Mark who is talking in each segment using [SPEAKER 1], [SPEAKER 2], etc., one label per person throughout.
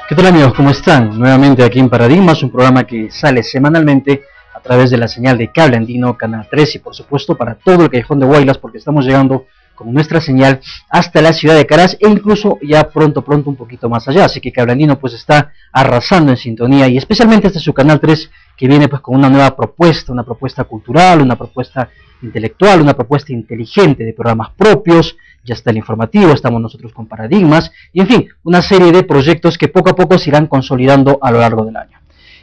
[SPEAKER 1] ¿Qué tal amigos? ¿Cómo están? Nuevamente aquí en Paradigmas, un programa que sale semanalmente a través de la señal de Cable Andino, Canal 3 y por supuesto para todo el Callejón de Huaylas, porque estamos llegando con nuestra señal hasta la ciudad de Caraz e incluso ya pronto un poquito más allá. Así que Cable Andino pues está arrasando en sintonía y especialmente este es su Canal 3 que viene pues con una nueva propuesta, una propuesta cultural, una propuesta intelectual, una propuesta inteligente de programas propios. Ya está el informativo, estamos nosotros con Paradigmas y en fin, una serie de proyectos que poco a poco se irán consolidando a lo largo del año.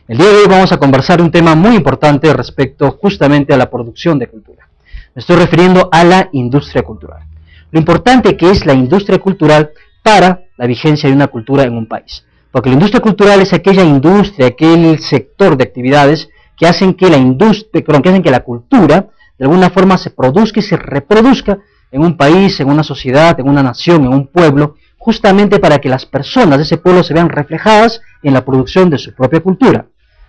[SPEAKER 1] El día de hoy vamos a conversar un tema muy importante respecto justamente a la producción de cultura. Me estoy refiriendo a la industria cultural. Lo importante que es la industria cultural para la vigencia de una cultura en un país. Porque la industria cultural es aquella industria, aquel sector de actividades que hacen que la cultura de alguna forma se produzca y se reproduzca en un país, en una sociedad, en una nación, en un pueblo, justamente para que las personas de ese pueblo se vean reflejadas en la producción de su propia cultura.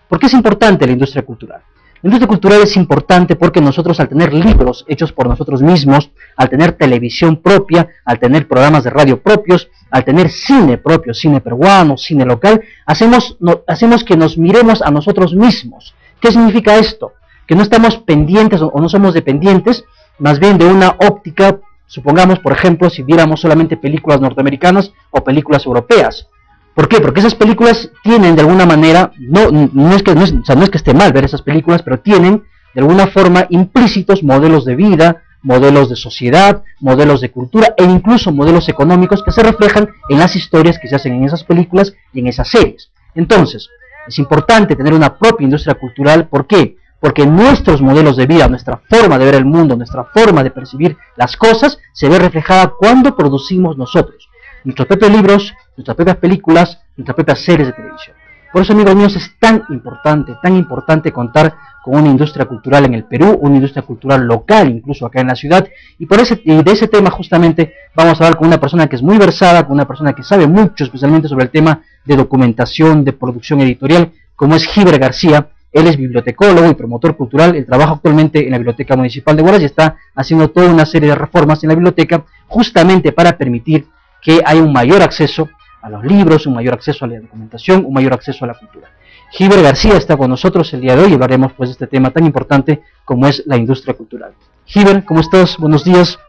[SPEAKER 1] ¿Por qué es importante la industria cultural? La industria cultural es importante porque nosotros al tener libros hechos por nosotros mismos, al tener televisión propia, al tener programas de radio propios, al tener cine propio, cine peruano, cine local, hacemos que nos miremos a nosotros mismos. ¿Qué significa esto? Que no estamos pendientes o no somos dependientes más bien de una óptica, supongamos por ejemplo si viéramos solamente películas norteamericanas o películas europeas. ¿Por qué? Porque esas películas tienen de alguna manera, no es que esté mal ver esas películas, pero tienen de alguna forma implícitos modelos de vida, modelos de sociedad, modelos de cultura e incluso modelos económicos que se reflejan en las historias que se hacen en esas películas y en esas series. Entonces, es importante tener una propia industria cultural. ¿Por qué? Porque nuestros modelos de vida, nuestra forma de ver el mundo, nuestra forma de percibir las cosas, se ve reflejada cuando producimos nosotros nuestros propios libros, nuestras propias películas, nuestras propias series de televisión. Por eso, amigos míos, es tan importante contar con una industria cultural en el Perú, una industria cultural local, incluso acá en la ciudad, y de ese tema justamente vamos a hablar con una persona que es muy versada, con una persona que sabe mucho, especialmente sobre el tema de documentación, de producción editorial, como es Giver García. Él es bibliotecólogo y promotor cultural. Él trabaja actualmente en la Biblioteca Municipal de Huaraz y está haciendo toda una serie de reformas en la biblioteca justamente para permitir que haya un mayor acceso a los libros, un mayor acceso a la documentación, un mayor acceso a la cultura. Giver García está con nosotros el día de hoy y hablaremos pues de este tema tan importante como es la industria cultural. Giver, ¿cómo estás? Buenos días.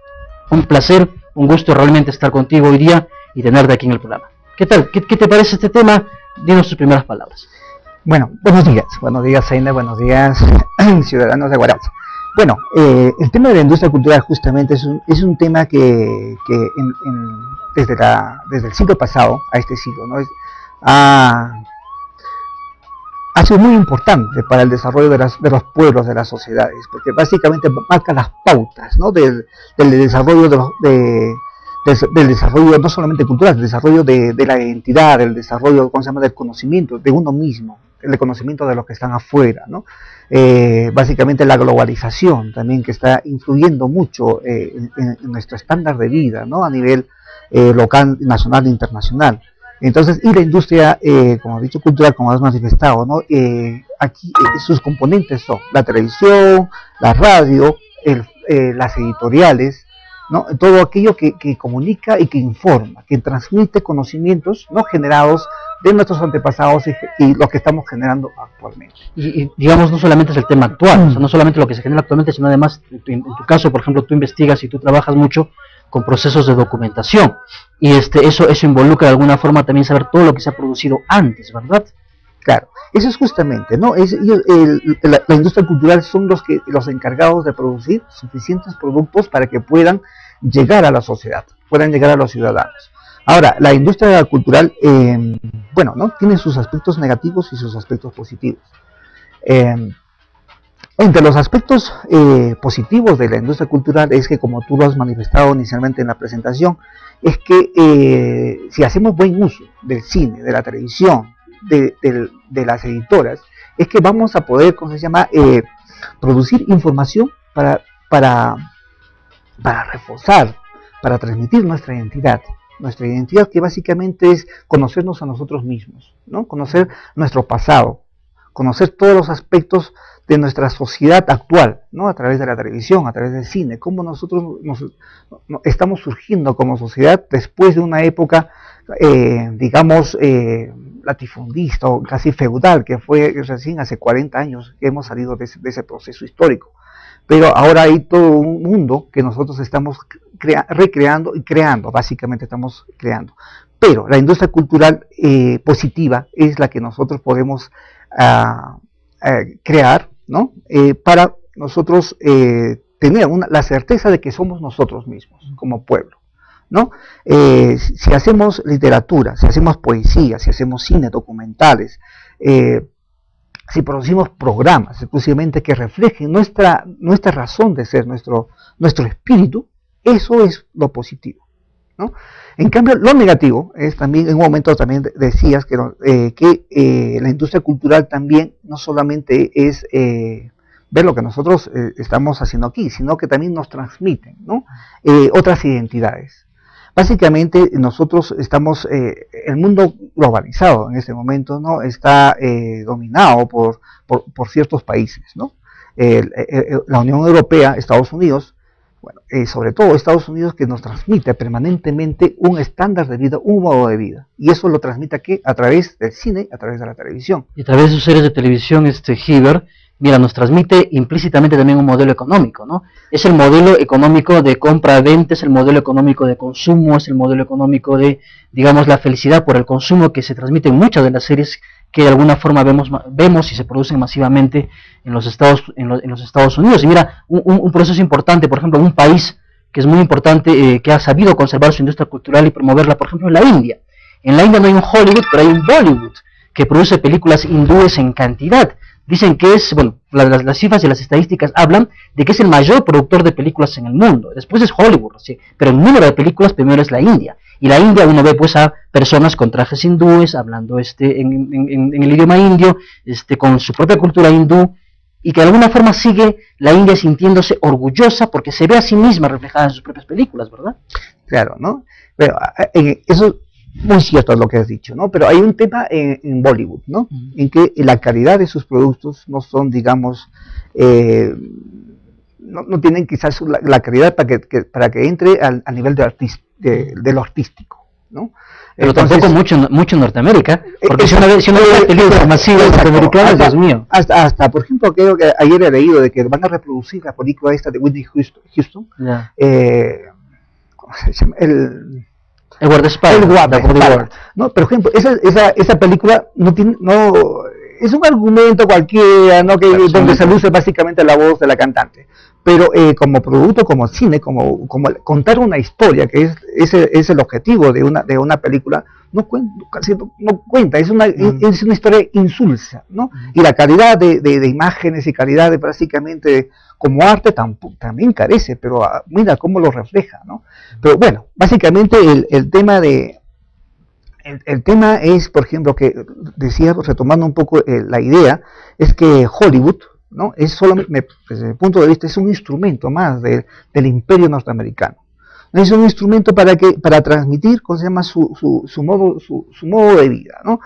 [SPEAKER 1] Un placer, un gusto realmente estar contigo hoy día y tenerte aquí en el programa. ¿Qué tal? ¿Qué te parece este tema? Dinos tus primeras palabras.
[SPEAKER 2] Bueno, buenos días Zaina, buenos días ciudadanos de Huaraz. Bueno, el tema de la industria cultural justamente es un tema que desde el siglo pasado a este siglo, ¿no? Ha sido muy importante para el desarrollo de los pueblos, de las sociedades, porque básicamente marca las pautas, ¿no? del desarrollo del desarrollo no solamente cultural, del desarrollo de la identidad, del desarrollo, ¿cómo se llama?, del conocimiento de uno mismo, el conocimiento de los que están afuera, ¿no? Básicamente la globalización también, que está influyendo mucho en nuestro estándar de vida, ¿no? A nivel local, nacional e internacional. Entonces, y la industria, como he dicho, cultural, como has manifestado, ¿no? Aquí sus componentes son la televisión, la radio, las editoriales, ¿no? Todo aquello que comunica y que informa, que transmite conocimientos no generados de nuestros antepasados y lo que estamos generando actualmente.
[SPEAKER 1] Y digamos, no solamente es el tema actual, o sea, no solamente lo que se genera actualmente, sino además, en tu caso, por ejemplo, tú investigas y tú trabajas mucho con procesos de documentación, y eso involucra de alguna forma también saber todo lo que se ha producido antes, ¿verdad?
[SPEAKER 2] Claro, eso es justamente, ¿no? La industria cultural son los encargados de producir suficientes productos para que puedan llegar a la sociedad, puedan llegar a los ciudadanos. Ahora, la industria cultural, bueno, ¿no? Tiene sus aspectos negativos y sus aspectos positivos. Entre los aspectos positivos de la industria cultural es que, como tú lo has manifestado inicialmente en la presentación, es que si hacemos buen uso del cine, de la televisión, de las editoras, es que vamos a poder, ¿cómo se llama?, producir información para reforzar, para transmitir nuestra identidad que básicamente es conocernos a nosotros mismos, ¿no? Conocer nuestro pasado, conocer todos los aspectos de nuestra sociedad actual, ¿no? A través de la televisión, a través del cine, cómo nosotros estamos surgiendo como sociedad después de una época, digamos, latifundista o casi feudal que fue recién hace 40 años que hemos salido de ese proceso histórico. Pero ahora hay todo un mundo que nosotros estamos recreando y creando, básicamente estamos creando. Pero la industria cultural positiva es la que nosotros podemos crear, ¿no? Para nosotros tener la certeza de que somos nosotros mismos como pueblo, ¿no? Si hacemos literatura, si hacemos poesía, si hacemos cine, documentales, si producimos programas exclusivamente que reflejen nuestra razón de ser, nuestro espíritu, eso es lo positivo, ¿no? En cambio, lo negativo es también, en un momento también decías que la industria cultural también no solamente es ver lo que nosotros estamos haciendo aquí, sino que también nos transmiten, ¿no? Otras identidades. Básicamente nosotros estamos, el mundo globalizado en este momento, ¿no? Está dominado por ciertos países, ¿no? La Unión Europea, Estados Unidos, bueno, sobre todo Estados Unidos, que nos transmite permanentemente un estándar de vida, un modo de vida, y eso lo transmite aquí a través del cine, a través de la televisión.
[SPEAKER 1] Y a través de sus series de televisión, Hiber, mira, nos transmite implícitamente también un modelo económico, ¿no? Es el modelo económico de compra-venta, es el modelo económico de consumo, es el modelo económico de, digamos, la felicidad por el consumo que se transmite en muchas de las series que de alguna forma vemos y se producen masivamente en los Estados Unidos. Y mira, un proceso importante, por ejemplo, un país que es muy importante, que ha sabido conservar su industria cultural y promoverla, por ejemplo, en la India. En la India no hay un Hollywood, pero hay un Bollywood, que produce películas hindúes en cantidad. Dicen que es, bueno, las cifras y las estadísticas hablan de que es el mayor productor de películas en el mundo. Después es Hollywood, ¿sí? Pero el número de películas primero es la India. Y la India uno ve pues a personas con trajes hindúes, hablando en el idioma indio, con su propia cultura hindú, y que de alguna forma sigue la India sintiéndose orgullosa porque se ve a sí misma reflejada en sus propias películas, ¿verdad?
[SPEAKER 2] Claro, ¿no? Pero eso muy cierto lo que has dicho, ¿no? Pero hay un tema en Bollywood, ¿no? En que la calidad de sus productos no son, digamos, no tienen quizás la calidad para que entre a nivel de lo artístico, ¿no?
[SPEAKER 1] Pero entonces, tampoco mucho en Norteamérica, porque si uno ve las películas masivas norteamericanas, Dios mío.
[SPEAKER 2] Hasta, por ejemplo, creo que ayer he leído de que van a reproducir la película esta de Whitney Houston, ¿cómo se llama?
[SPEAKER 1] El guardaespaldas,
[SPEAKER 2] ¿no? Por ejemplo, esa película es un argumento cualquiera, ¿no? Donde se luce básicamente la voz de la cantante, pero como producto, como cine, como contar una historia, que es el objetivo de una película, no cuenta, es una historia insulsa, ¿no? Y la calidad de imágenes y calidad de básicamente como arte también carece, pero mira cómo lo refleja, ¿no? Pero bueno, básicamente el tema es, por ejemplo, que decía, retomando un poco la idea, es que Hollywood, ¿no? Es solamente, desde mi punto de vista, es un instrumento más del imperio norteamericano. Es un instrumento para transmitir, ¿cómo se llama?, su modo de vida, ¿no?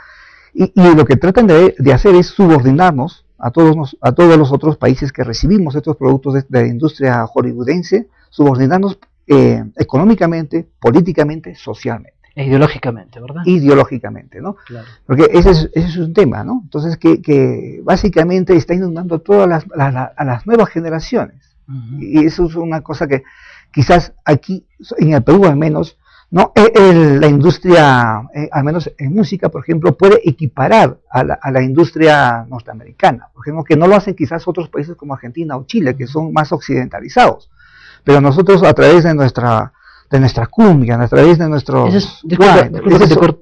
[SPEAKER 2] Y lo que tratan de hacer es subordinarnos a todos los otros países que recibimos estos productos de la industria hollywoodense, subordinarnos económicamente, políticamente, socialmente.
[SPEAKER 1] E ideológicamente, ¿verdad?
[SPEAKER 2] Ideológicamente, ¿no? Claro. Porque ese es un tema, ¿no? Entonces, que básicamente está inundando todas a las nuevas generaciones. Y eso es una cosa que quizás aquí, en el Perú al menos, ¿no? La industria, al menos en música, por ejemplo, puede equiparar a la industria norteamericana. Por ejemplo, que no lo hacen quizás otros países como Argentina o Chile, que son más occidentalizados. Pero nosotros, a través de nuestra cumbia, a través de nuestros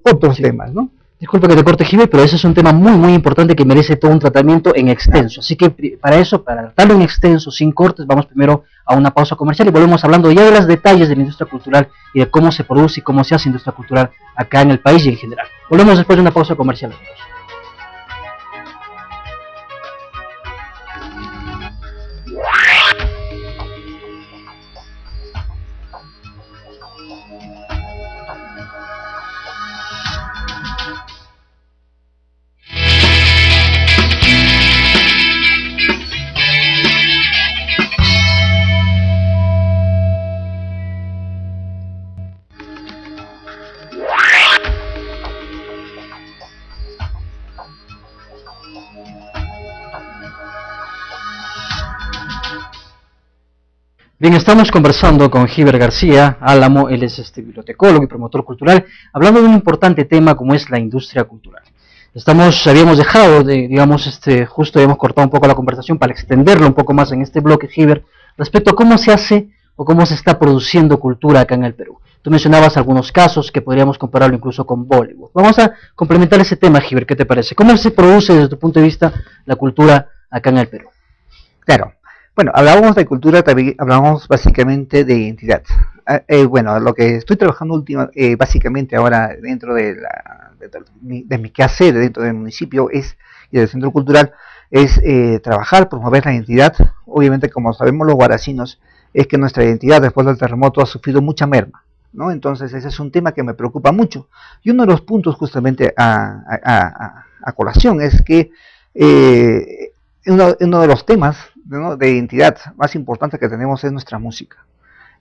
[SPEAKER 2] otros temas, ¿no?
[SPEAKER 1] Disculpa que te corte, Jive, pero ese es un tema muy, muy importante que merece todo un tratamiento en extenso. Así que para tratarlo en extenso, sin cortes, vamos primero a una pausa comercial y volvemos hablando ya de los detalles de la industria cultural y de cómo se produce y cómo se hace industria cultural acá en el país y en general. Volvemos después de una pausa comercial, amigos. Bien, estamos conversando con Giver García Álamo, él es bibliotecólogo y promotor cultural, hablando de un importante tema como es la industria cultural. Habíamos dejado, justo habíamos cortado un poco la conversación para extenderlo un poco más en este bloque, Giver, respecto a cómo se hace o cómo se está produciendo cultura acá en el Perú. Tú mencionabas algunos casos que podríamos compararlo incluso con Bollywood. Vamos a complementar ese tema, Giver, ¿qué te parece? ¿Cómo se produce desde tu punto de vista la cultura acá en el Perú?
[SPEAKER 2] Claro. Bueno, hablábamos de cultura, también hablábamos básicamente de identidad. Bueno, lo que estoy trabajando básicamente ahora dentro de mi quehacer dentro del municipio y del centro cultural es trabajar, promover la identidad. Obviamente, como sabemos los guaracinos, es que nuestra identidad después del terremoto ha sufrido mucha merma, ¿no? Entonces ese es un tema que me preocupa mucho. Y uno de los puntos justamente a colación es que uno de los temas, ¿no?, de identidad más importantes que tenemos es nuestra música.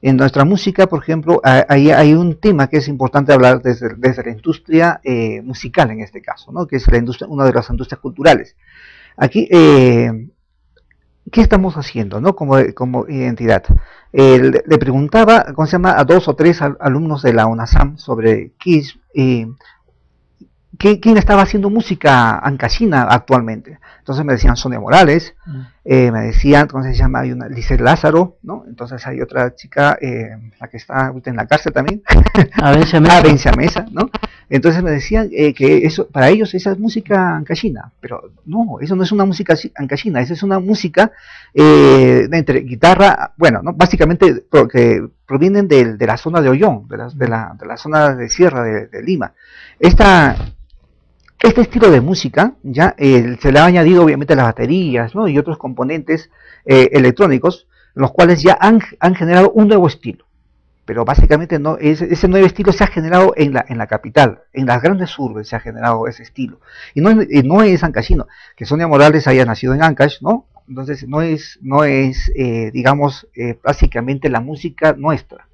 [SPEAKER 2] En nuestra música, por ejemplo, hay un tema que es importante hablar desde la industria musical en este caso, ¿no?, que es una de las industrias culturales. Aquí, ¿qué estamos haciendo, ¿no?, como identidad? Le preguntaba, ¿cómo se llama?, a 2 o 3 alumnos de la UNASAM sobre quién estaba haciendo música ancashina actualmente. Entonces me decían Sonia Morales, me decían, ¿cómo se llama?, hay una Lisette Lázaro, ¿no? Entonces hay otra chica, la que está ahorita en la cárcel también, Avencia Mesa, ¿no? Entonces me decían que eso, para ellos esa es música ancashina, pero no, eso no es una música ancashina, esa es una música entre guitarra, bueno, ¿no?, básicamente porque provienen de la zona de Ollón, de la zona de Sierra de Lima. Este estilo de música ya se le ha añadido obviamente las baterías, ¿no?, y otros componentes electrónicos, los cuales ya han generado un nuevo estilo. Pero básicamente no, ese nuevo estilo se ha generado en la capital, en las grandes urbes se ha generado ese estilo. Y no es ancashino, que Sonia Morales haya nacido en Ancash, ¿no? Entonces no es digamos, básicamente la música nuestra.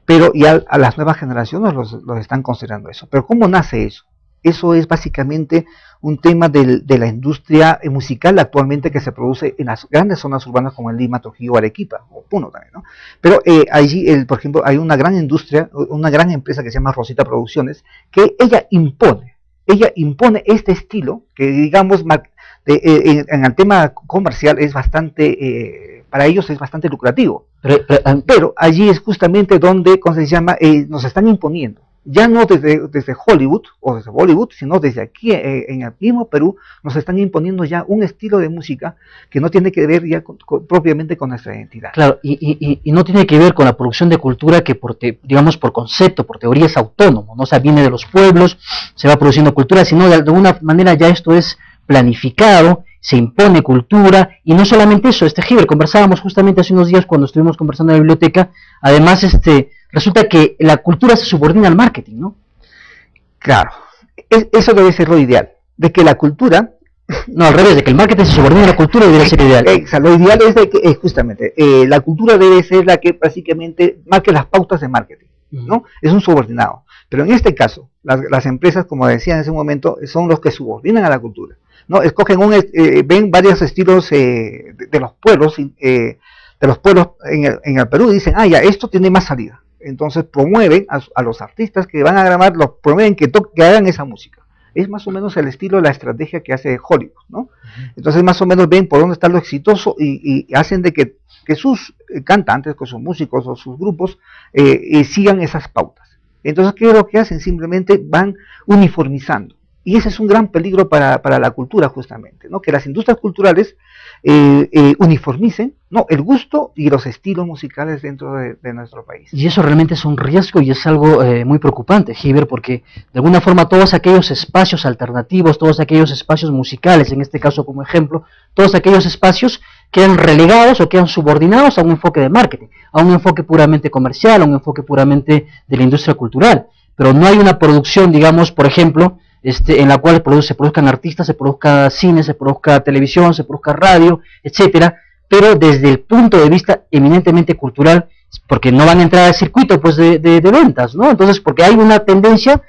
[SPEAKER 2] Pero ya a las nuevas generaciones los están considerando eso. Pero ¿cómo nace eso? Eso es básicamente un tema de la industria musical actualmente que se produce en las grandes zonas urbanas como en Lima, Trujillo, Arequipa, o Puno también, ¿no? Pero allí, por ejemplo, hay una gran industria, una gran empresa que se llama Rosita Producciones, que ella impone este estilo, que digamos, en el tema comercial es bastante, para ellos es bastante lucrativo. Pero allí es justamente donde, ¿cómo se llama?, nos están imponiendo. Ya no desde Hollywood o desde Bollywood, sino desde aquí en el mismo Perú, nos están imponiendo ya un estilo de música que no tiene que ver ya propiamente con nuestra identidad.
[SPEAKER 1] Claro, y no tiene que ver con la producción de cultura que, digamos, por concepto, por teoría es autónomo, ¿no? O sea, viene de los pueblos, se va produciendo cultura, sino de alguna manera ya esto es planificado, se impone cultura, y no solamente eso, Giver, conversábamos justamente hace unos días cuando estuvimos conversando en la biblioteca, además resulta que la cultura se subordina al marketing, ¿no?
[SPEAKER 2] Claro, eso debe ser lo ideal, de que la cultura...
[SPEAKER 1] No, al revés, de que el marketing se subordine a la cultura debe ser ideal.
[SPEAKER 2] Lo ideal es de que, justamente, la cultura debe ser la que básicamente marque las pautas de marketing, ¿no? Es un subordinado. Pero en este caso, las empresas, como decía en ese momento, son los que subordinan a la cultura, ¿no? Escogen ven varios estilos de los pueblos, en el Perú, y dicen, ya, esto tiene más salida. Entonces promueven a los artistas que van a grabar, los promueven que hagan esa música. Es más o menos el estilo, la estrategia que hace Hollywood, ¿no? Entonces más o menos ven por dónde está lo exitoso y hacen de que sus cantantes, que sus músicos o sus grupos sigan esas pautas. Entonces, ¿qué es lo que hacen? Simplemente van uniformizando. Y ese es un gran peligro para la cultura, justamente, ¿no? Que las industrias culturales uniformicen, ¿no?, el gusto y los estilos musicales dentro de nuestro país.
[SPEAKER 1] Y eso realmente es un riesgo y es algo muy preocupante, Giver, porque de alguna forma todos aquellos espacios alternativos, todos aquellos espacios musicales, en este caso como ejemplo, todos aquellos espacios quedan relegados o quedan subordinados a un enfoque de marketing, a un enfoque puramente comercial, a un enfoque puramente de la industria cultural. Pero no hay una producción, digamos, por ejemplo, en la cual se produzcan artistas, se produzca cine, se produzca televisión, se produzca radio, etcétera, pero desde el punto de vista eminentemente cultural, porque no van a entrar al circuito pues de ventas, ¿no? Entonces, porque hay una tendencia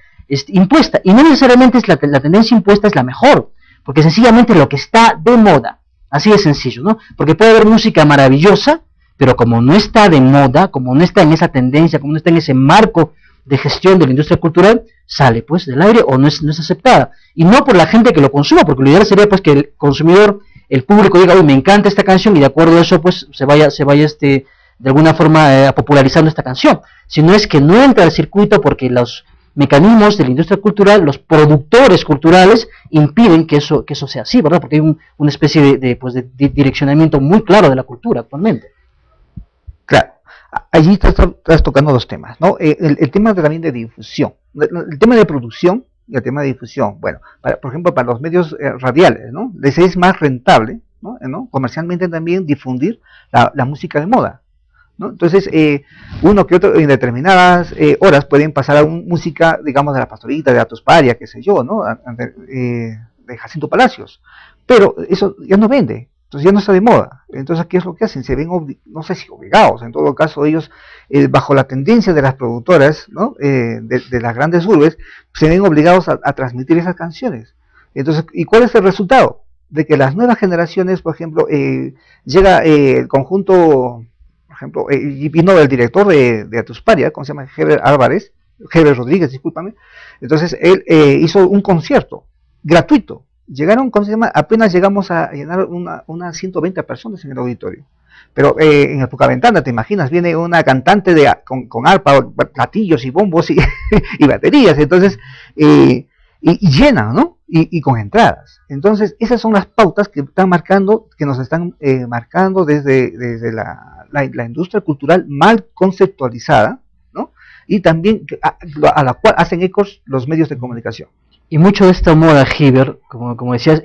[SPEAKER 1] impuesta, y no necesariamente la tendencia impuesta es la mejor, porque sencillamente lo que está de moda, así de sencillo, ¿no? Porque puede haber música maravillosa, pero como no está de moda, como no está en esa tendencia, como no está en ese marco de gestión de la industria cultural, sale pues del aire o no es aceptada. Y no por la gente que lo consuma, porque lo ideal sería pues que el consumidor, el público diga, uy, me encanta esta canción, y de acuerdo a eso pues se vaya de alguna forma popularizando esta canción, sino es que no entra al circuito porque los mecanismos de la industria cultural, los productores culturales impiden que eso sea así, ¿verdad? Porque hay una especie de direccionamiento muy claro de la cultura actualmente.
[SPEAKER 2] Claro, allí estás tocando dos temas, ¿no? El tema también de difusión, el tema de producción y el tema de difusión. Bueno, por ejemplo, para los medios radiales, ¿no? Les es más rentable, ¿no? Comercialmente también difundir la música de moda, ¿no? Entonces, uno que otro en determinadas horas pueden pasar a música, digamos, de la Pastorita, de Atos Paria, qué sé yo, ¿no? De Jacinto Palacios, pero eso ya no vende. Entonces ya no está de moda. Entonces, ¿qué es lo que hacen? Se ven, no sé si obligados, en todo caso ellos, bajo la tendencia de las productoras, ¿no? De las grandes urbes, se ven obligados a transmitir esas canciones. Entonces, ¿y cuál es el resultado? De que las nuevas generaciones, por ejemplo, llega el conjunto, por ejemplo, y vino el director de Atusparia, ¿cómo se llama? Heber Rodríguez, discúlpame. Entonces, él hizo un concierto gratuito. Llegaron, ¿cómo se llama? Apenas llegamos a llenar unas 120 personas en el auditorio. Pero en época ventana, ¿te imaginas? Viene una cantante con arpa, platillos y bombos y, y baterías. Entonces, y llena, ¿no? Y con entradas. Entonces, esas son las pautas que están marcando, que nos están marcando desde la industria cultural mal conceptualizada, ¿no? Y también a la cual hacen ecos los medios de comunicación.
[SPEAKER 1] Y mucho de esta moda, Giver, como decías,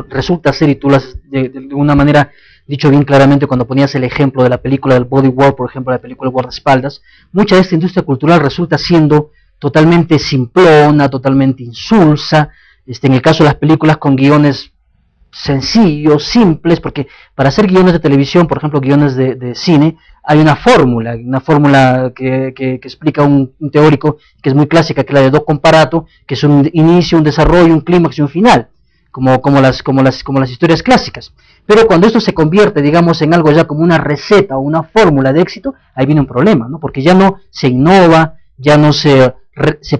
[SPEAKER 1] resulta ser, y tú lo has de una manera dicho bien claramente cuando ponías el ejemplo de la película del Body War, por ejemplo, la película Guardaespaldas, mucha de esta industria cultural resulta siendo totalmente simplona, totalmente insulsa, en el caso de las películas con guiones sencillos, simples, porque para hacer guiones de televisión, por ejemplo, guiones de cine, hay una fórmula que explica un teórico que es muy clásica, que es la de Do comparato, que es un inicio, un desarrollo, un clímax y un final, como las historias clásicas. Pero cuando esto se convierte, digamos, en algo ya como una receta o una fórmula de éxito, ahí viene un problema, ¿no? Porque ya no se innova, ya no se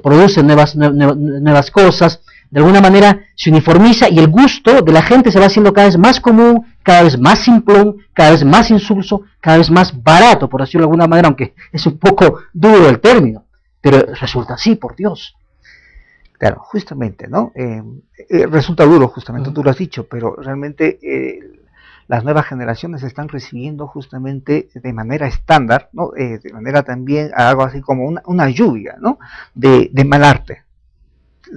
[SPEAKER 1] producen nuevas cosas, de alguna manera se uniformiza y el gusto de la gente se va haciendo cada vez más común, cada vez más simplón, cada vez más insulso, cada vez más barato, por decirlo de alguna manera, aunque es un poco duro el término, pero resulta así, por Dios.
[SPEAKER 2] Claro, justamente, ¿no? Resulta duro, justamente, tú lo has dicho, pero realmente las nuevas generaciones están recibiendo justamente de manera estándar, ¿no? De manera también, algo así como una lluvia, ¿no? De mal arte.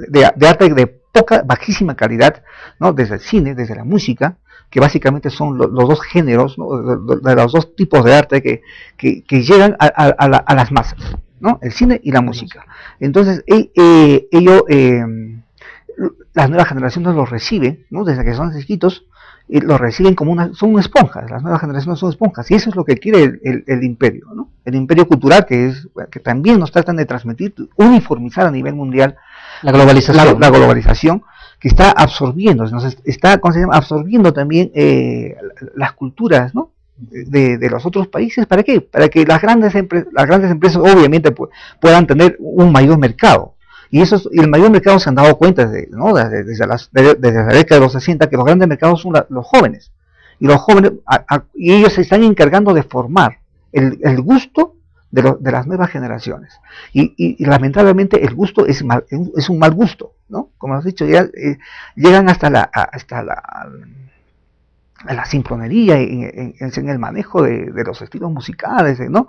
[SPEAKER 2] De arte de bajísima calidad, ¿no? Desde el cine, desde la música, que básicamente son los dos géneros, ¿no? De los dos tipos de arte que llegan a las masas, ¿no? El cine y la música. Entonces, las nuevas generaciones los reciben, ¿no? Desde que son chiquitos, lo reciben como son esponjas, las nuevas generaciones son esponjas, y eso es lo que quiere el imperio, ¿no? El imperio cultural que también nos tratan de transmitir, uniformizar a nivel mundial la globalización que está absorbiendo, está absorbiendo también las culturas, ¿no? de los otros países. ¿Para qué? Para que las grandes empresas obviamente puedan tener un mayor mercado. Y el mayor mercado se han dado cuenta desde la década de los 60 que los grandes mercados son los jóvenes. Y los jóvenes, y ellos se están encargando de formar el gusto de las nuevas generaciones. Y lamentablemente el gusto es un mal gusto, ¿no? Como has dicho, ya llegan hasta la simplonería en el manejo de los estilos musicales, ¿no?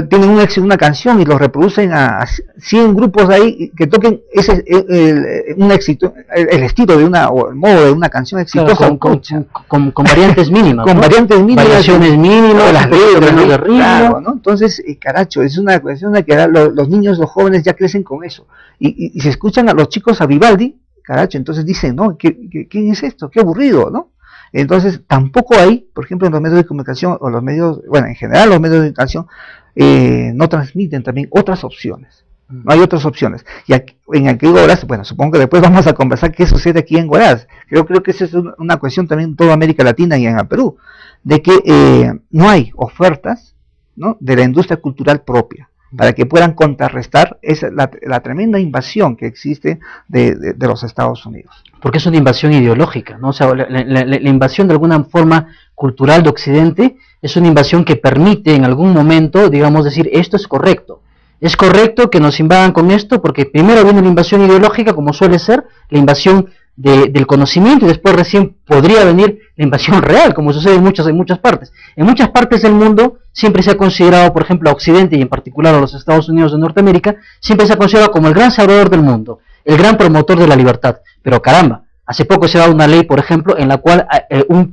[SPEAKER 2] Tienen una canción y lo reproducen a 100 grupos ahí que toquen un éxito, el estilo o el modo de una canción exitosa,
[SPEAKER 1] claro, con variantes mínimas,
[SPEAKER 2] con variantes mínimas,
[SPEAKER 1] variaciones mínimas,
[SPEAKER 2] las de ritmo, claro, ¿no? Entonces, caracho, es una cuestión de que los niños, los jóvenes ya crecen con eso y se escuchan a los chicos a Vivaldi, caracho, entonces dicen, no, ¿quién es esto? Qué aburrido, ¿no? Entonces, tampoco hay, por ejemplo, en los medios de comunicación, en general los medios de comunicación no transmiten también otras opciones. No hay otras opciones. Y aquí, en aquí Huaraz, bueno, supongo que después vamos a conversar qué sucede aquí en Huaraz. Creo que esa es una cuestión también en toda América Latina y en el Perú, de que no hay ofertas, ¿no?, de la industria cultural propia, para que puedan contrarrestar la tremenda invasión que existe de los Estados Unidos.
[SPEAKER 1] Porque es una invasión ideológica, ¿no? O sea, la invasión de alguna forma cultural de Occidente es una invasión que permite en algún momento, digamos, decir, esto es correcto. Es correcto que nos invadan con esto porque primero viene la invasión ideológica, como suele ser, la invasión del conocimiento, y después recién podría venir la invasión real, como sucede en muchas partes. En muchas partes del mundo siempre se ha considerado, por ejemplo, a Occidente y en particular a los Estados Unidos de Norteamérica, siempre se ha considerado como el gran salvador del mundo, el gran promotor de la libertad. Pero caramba, hace poco se ha dado una ley, por ejemplo, en la cual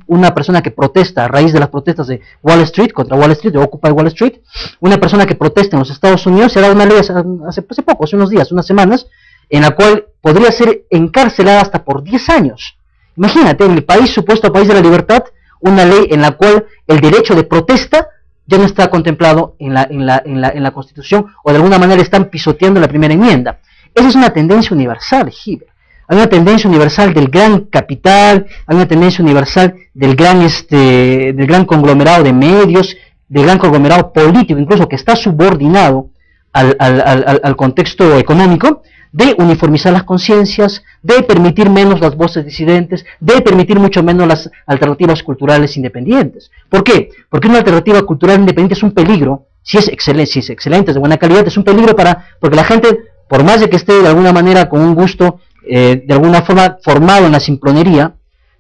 [SPEAKER 1] una persona que protesta a raíz de las protestas de Wall Street, contra Wall Street, de Occupy Wall Street, una persona que protesta en los Estados Unidos, se ha dado una ley hace poco, hace unos días, unas semanas, en la cual podría ser encarcelada hasta por 10 años. Imagínate, en el país, supuesto país de la libertad, una ley en la cual el derecho de protesta ya no está contemplado en la Constitución, o de alguna manera están pisoteando la primera enmienda. Esa es una tendencia universal, Giver. Hay una tendencia universal del gran capital, hay una tendencia universal del gran conglomerado de medios, del gran conglomerado político, incluso que está subordinado al contexto económico, de uniformizar las conciencias, de permitir menos las voces disidentes, de permitir mucho menos las alternativas culturales independientes. ¿Por qué? Porque una alternativa cultural independiente es un peligro, si es excelente, es de buena calidad, es un peligro porque la gente, por más de que esté de alguna manera con un gusto, de alguna forma formado en la simplonería,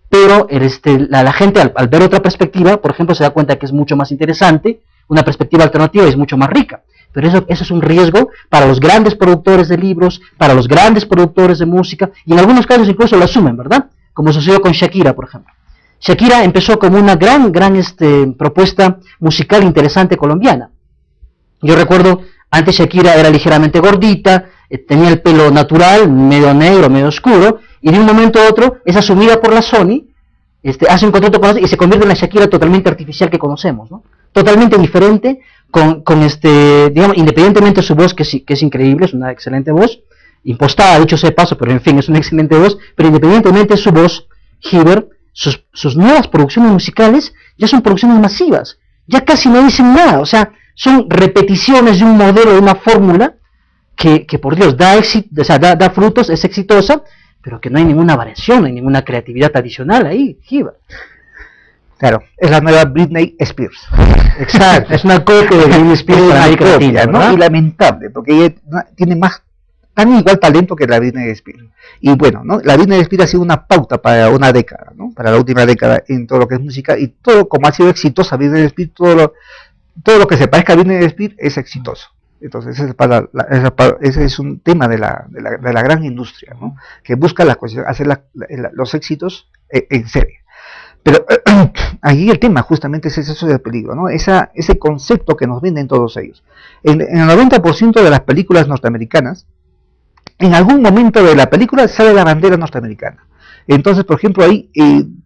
[SPEAKER 1] pero la gente al ver otra perspectiva, por ejemplo, se da cuenta que es mucho más interesante, una perspectiva alternativa es mucho más rica. Pero eso es un riesgo para los grandes productores de libros, para los grandes productores de música, y en algunos casos incluso lo asumen, ¿verdad? Como sucedió con Shakira, por ejemplo. Shakira empezó como una gran propuesta musical interesante colombiana. Yo recuerdo, antes Shakira era ligeramente gordita, tenía el pelo natural, medio negro, medio oscuro, y de un momento a otro es asumida por la Sony, hace un contrato con y se convierte en la Shakira totalmente artificial que conocemos, ¿no? Totalmente diferente, digamos, independientemente de su voz, que es increíble, es una excelente voz, impostada, dicho sea de paso, pero en fin, es una excelente voz, pero independientemente de su voz, Giver, sus nuevas producciones musicales ya son producciones masivas, ya casi no dicen nada, o sea, son repeticiones de un modelo, de una fórmula, que por Dios, da éxito, o sea, da frutos, es exitosa, pero que no hay ninguna variación, no hay ninguna creatividad adicional ahí, Giver.
[SPEAKER 2] Claro, es la nueva Britney Spears.
[SPEAKER 1] Exacto, es una copia de Britney Spears para América Latina,
[SPEAKER 2] ¿no? Y lamentable, porque ella tiene tan igual talento que la Britney Spears. Y bueno, ¿no? La Britney Spears ha sido una pauta para una década, ¿no? Para la última década en todo lo que es música, y todo, como ha sido exitosa Britney Spears, todo lo que se parezca a Britney Spears es exitoso. Entonces ese es un tema de la gran industria, ¿no? Que busca hacer los éxitos en serie. Pero ahí el tema justamente es eso del peligro, ¿no? Ese concepto que nos venden todos ellos. En el 90% de las películas norteamericanas, en algún momento de la película sale la bandera norteamericana. Entonces, por ejemplo, ahí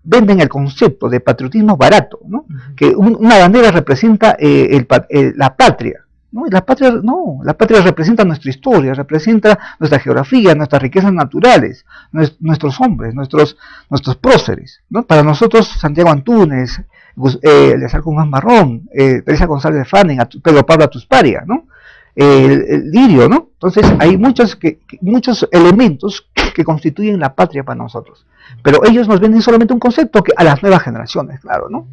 [SPEAKER 2] venden el concepto de patriotismo barato, ¿no? Que una bandera representa la patria. No, la patria representa nuestra historia, representa nuestra geografía, nuestras riquezas naturales, nuestros hombres, nuestros próceres, ¿no? Para nosotros, Santiago Antúnez, Eleazar Guzmán Marrón, Teresa González de Fanning, Pedro Pablo Atusparia, ¿no? El Lirio, ¿no? Entonces hay muchos elementos que constituyen la patria para nosotros. Pero ellos nos venden solamente un concepto a las nuevas generaciones, claro, ¿no?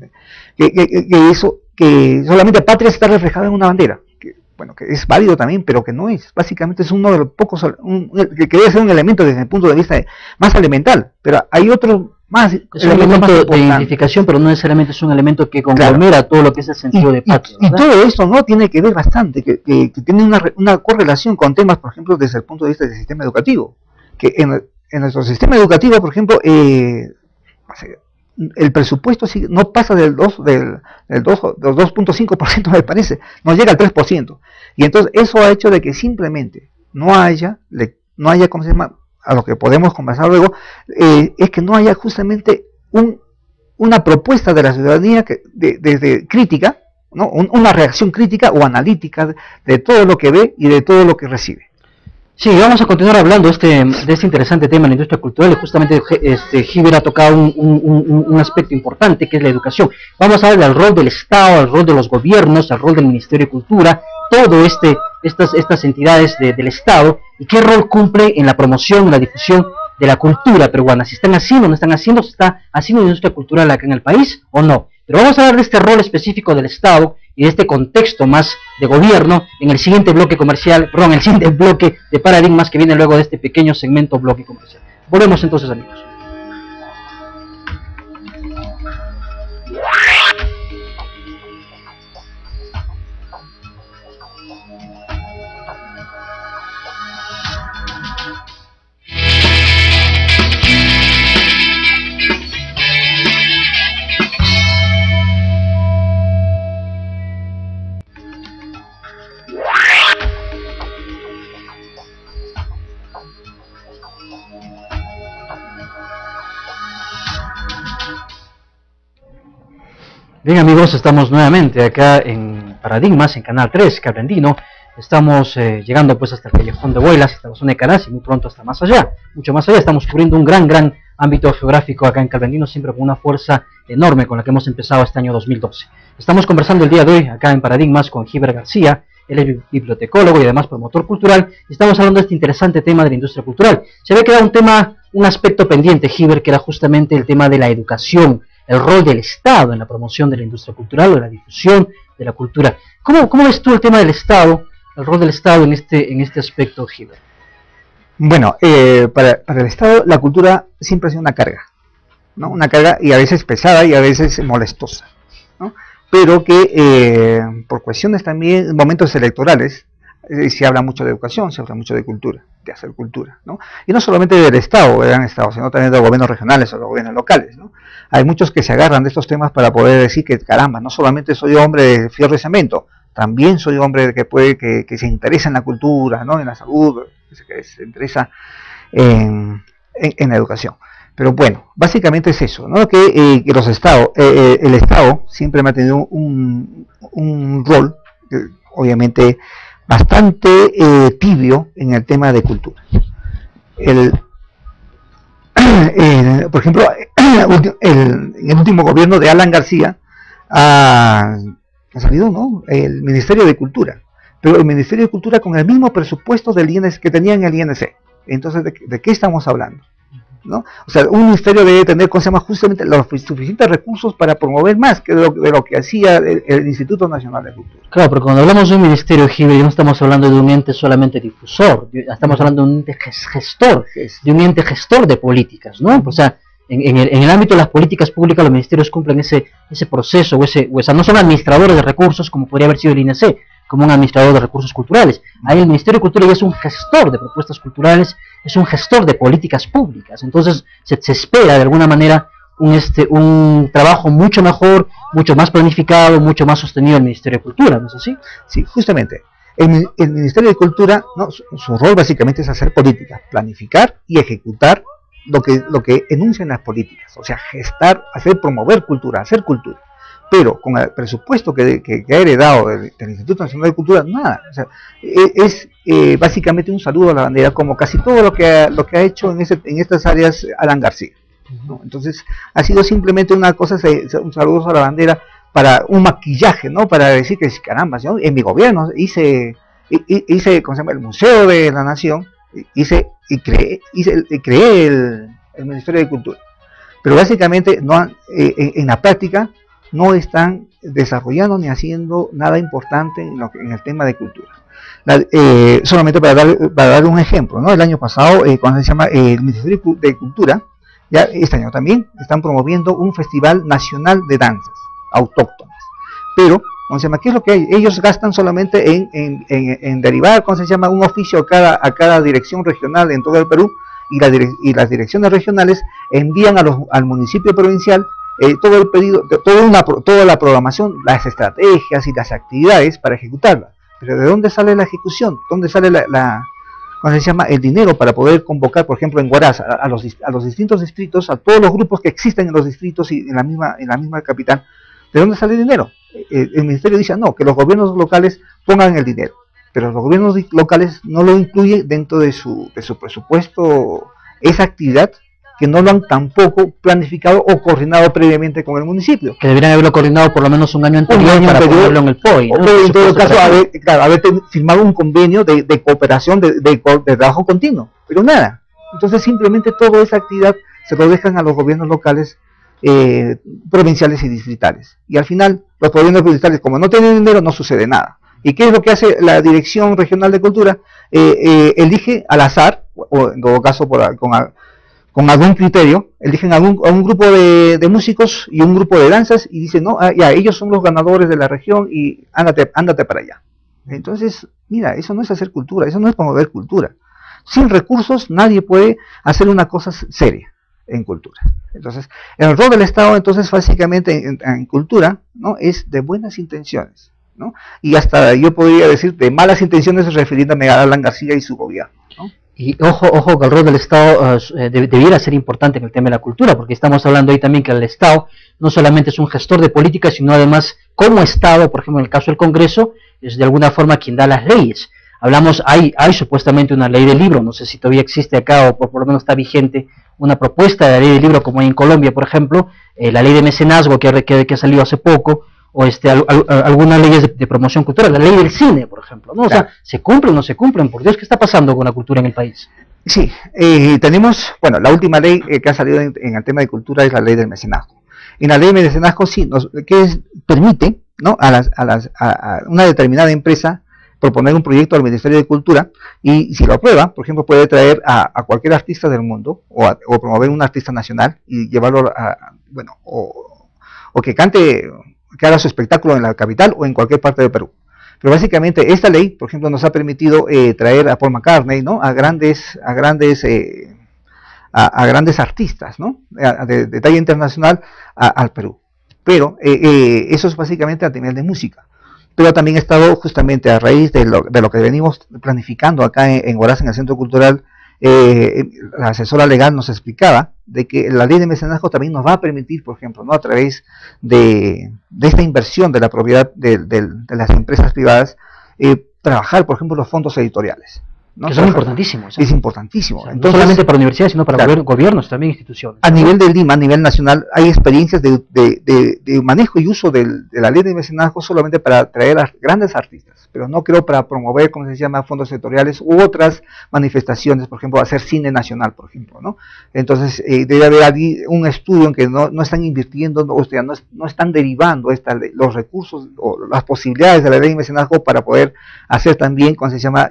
[SPEAKER 2] Que solamente patria está reflejada en una bandera. Que es válido también, pero que no es. Básicamente es uno de los pocos, que debe ser un elemento desde el punto de vista más elemental, pero hay otro más.
[SPEAKER 1] Es un elemento de identificación, pero no necesariamente es un elemento que conglomera todo lo que es el sentido de patria.
[SPEAKER 2] Y todo esto no tiene que ver bastante, que tiene una correlación con temas, por ejemplo, desde el punto de vista del sistema educativo. Que en nuestro sistema educativo, por ejemplo, el presupuesto no pasa del 2.5%, me parece, no llega al 3%. Y entonces eso ha hecho de que simplemente no haya, ¿cómo se llama? A lo que podemos conversar luego, es que no haya justamente una propuesta de la ciudadanía desde crítica, ¿no? Una reacción crítica o analítica de todo lo que ve y de todo lo que recibe.
[SPEAKER 1] Sí, vamos a continuar hablando de este interesante tema de la industria cultural y justamente Giver ha tocado un aspecto importante que es la educación. Vamos a hablar del rol del Estado, el rol de los gobiernos, el rol del Ministerio de Cultura, todo estas entidades del Estado y qué rol cumple en la promoción, en la difusión de la cultura peruana. Si están haciendo o no están haciendo, si está haciendo industria cultural acá en el país o no. Pero vamos a hablar de este rol específico del Estado y de este contexto más de gobierno en el siguiente bloque comercial, perdón, el siguiente bloque de paradigmas que viene luego de este pequeño segmento bloque comercial. Volvemos entonces, amigos. Bien, amigos, estamos nuevamente acá en Paradigmas, en Canal 3, Cable Andino. Estamos llegando pues hasta el Callejón de Huaylas, hasta la zona de Canas y muy pronto hasta más allá, mucho más allá. Estamos cubriendo un gran ámbito geográfico acá en Cable Andino, siempre con una fuerza enorme con la que hemos empezado este año 2012. Estamos conversando el día de hoy acá en Paradigmas con Giver García. Él es bibliotecólogo y además promotor cultural. Estamos hablando de este interesante tema de la industria cultural. Se había quedado un aspecto pendiente, Giver, que era justamente el tema de la educación, el rol del Estado en la promoción de la industria cultural o de la difusión de la cultura. ¿Cómo ves tú el tema del Estado, el rol del Estado en este aspecto, Giver?
[SPEAKER 2] Bueno, para el Estado la cultura siempre ha sido una carga, ¿no? Una carga y a veces pesada y a veces molestosa, ¿no? Pero que por cuestiones también, momentos electorales, se habla mucho de educación, se habla mucho de cultura, de hacer cultura, ¿no? Y no solamente del Estado, del Estado, sino también de los gobiernos regionales o de los gobiernos locales, ¿no? Hay muchos que se agarran de estos temas para poder decir que, caramba, no solamente soy hombre de fierro y cemento, también soy hombre que se interesa en la cultura, ¿no? En la salud, que se interesa en la educación. Pero bueno, básicamente es eso, ¿no? Que el Estado siempre ha tenido un rol, obviamente, bastante tibio en el tema de cultura. Por ejemplo, en el último gobierno de Alan García ha salido, ¿no?, el Ministerio de Cultura, pero el Ministerio de Cultura con el mismo presupuesto del INC que tenía en el INC. Entonces, ¿de qué estamos hablando? ¿No? O sea, un ministerio debe tener, justamente los suficientes recursos para promover más que de lo que hacía el Instituto Nacional de Cultura.
[SPEAKER 1] Claro, pero cuando hablamos de un ministerio, Giver, no estamos hablando de un ente solamente difusor, estamos hablando de un ente gestor, de un ente gestor de políticas, ¿no? O sea, en el ámbito de las políticas públicas, los ministerios cumplen ese proceso, o sea, no son administradores de recursos como podría haber sido el INC, como un administrador de recursos culturales. Ahí el Ministerio de Cultura ya es un gestor de propuestas culturales, es un gestor de políticas públicas. Entonces se espera de alguna manera un trabajo mucho mejor, mucho más planificado, mucho más sostenido del Ministerio de Cultura, ¿no es así?
[SPEAKER 2] Sí, justamente. El Ministerio de Cultura, ¿no?, su rol básicamente es hacer políticas, planificar y ejecutar lo que enuncian las políticas, o sea, promover cultura, hacer cultura. Pero con el presupuesto que ha heredado del Instituto Nacional de Cultura, nada. O sea, es básicamente un saludo a la bandera, como casi todo lo que ha hecho en estas áreas Alan García, ¿no? Entonces, ha sido simplemente una cosa, un saludo a la bandera para un maquillaje, ¿no? Para decir que, caramba, ¿no?, en mi gobierno hice ¿cómo se llama?, el Museo de la Nación, creé el Ministerio de Cultura. Pero básicamente en la práctica no están desarrollando ni haciendo nada importante en el tema de cultura. Solamente para dar un ejemplo, ¿no? El año pasado, cuando se llama el Ministerio de Cultura, ya este año también están promoviendo un festival nacional de danzas autóctonas. Pero, ¿cómo se llama?, ¿qué es lo que hay? Ellos gastan solamente en derivar, ¿cómo se llama?, un oficio a cada dirección regional en todo el Perú, y las direcciones regionales envían al municipio provincial todo el pedido, toda la programación, las estrategias y las actividades para ejecutarla. Pero ¿de dónde sale la ejecución? ¿Dónde sale ¿cómo se llama?, el dinero para poder convocar, por ejemplo, en Huaraz a los distintos distritos, a todos los grupos que existen en los distritos y en la misma capital? ¿De dónde sale el dinero? El ministerio dice, no, que los gobiernos locales pongan el dinero. pero los gobiernos locales no lo incluyen dentro de su presupuesto esa actividad, que no lo han tampoco planificado o coordinado previamente con el municipio.
[SPEAKER 1] Que deberían haberlo coordinado por lo menos un año anterior para ponerlo en el POI, ¿no?
[SPEAKER 2] O en todo caso, haber firmado un convenio de cooperación, de trabajo continuo, pero nada. Entonces simplemente toda esa actividad se lo dejan a los gobiernos locales, provinciales y distritales. Y al final, los gobiernos distritales, como no tienen dinero, no sucede nada. ¿Y qué es lo que hace la Dirección Regional de Cultura? Elige al azar, o en todo caso con algún criterio, eligen a un grupo de músicos y un grupo de danzas y dicen, no, ya, ellos son los ganadores de la región y ándate para allá. Entonces, mira, eso no es hacer cultura, eso no es promover cultura. Sin recursos nadie puede hacer una cosa seria en cultura. Entonces, el rol del Estado, entonces, básicamente en cultura, ¿no?, es de buenas intenciones, ¿no? Y hasta yo podría decir de malas intenciones refiriéndome a Alan García y su gobierno, ¿no?
[SPEAKER 1] Y ojo que el rol del Estado debiera ser importante en el tema de la cultura, porque estamos hablando ahí también que el Estado no solamente es un gestor de políticas, sino además como Estado, por ejemplo en el caso del Congreso, es de alguna forma quien da las leyes. Hablamos, hay supuestamente una ley del libro, no sé si todavía existe acá o por lo menos está vigente una propuesta de ley del libro como hay en Colombia, por ejemplo, la ley de mecenazgo que ha salido hace poco, o algunas leyes de promoción cultural, la ley del cine, por ejemplo, ¿no? O sea, ¿se cumplen o no se cumplen? Por Dios, ¿qué está pasando con la cultura en el país?
[SPEAKER 2] Sí, tenemos, bueno, la última ley que ha salido en el tema de cultura es la ley del mecenazgo. En la ley del mecenazgo sí, permite, ¿no?, a una determinada empresa proponer un proyecto al Ministerio de Cultura y si lo aprueba, por ejemplo, puede traer a cualquier artista del mundo o promover un artista nacional y llevarlo o que cante, que haga su espectáculo en la capital o en cualquier parte del Perú. Pero básicamente esta ley, por ejemplo, nos ha permitido traer a Paul McCartney, ¿no?, a grandes artistas, ¿no?, de talla internacional al Perú. Pero eso es básicamente a nivel de música. Pero también ha estado justamente a raíz de lo que venimos planificando acá en Huaraz, en el Centro Cultural. La asesora legal nos explicaba de que la ley de mecenazgo también nos va a permitir, por ejemplo, ¿no?, a través de esta inversión de la propiedad de las empresas privadas, trabajar, por ejemplo, los fondos editoriales, ¿no?
[SPEAKER 1] Que son importantísimos.
[SPEAKER 2] Es importantísimo.
[SPEAKER 1] O sea, entonces, no solamente para universidades, sino para gobiernos, también instituciones.
[SPEAKER 2] A nivel de Lima, a nivel nacional, hay experiencias de manejo y uso de la ley de mecenazgo solamente para traer a grandes artistas, pero no creo para promover, como se llama, fondos editoriales u otras manifestaciones, por ejemplo, hacer cine nacional, por ejemplo, ¿no? Entonces, debe haber allí un estudio en que no están invirtiendo, o sea, no están derivando los recursos o las posibilidades de la ley de mecenazgo para poder hacer también, como se llama,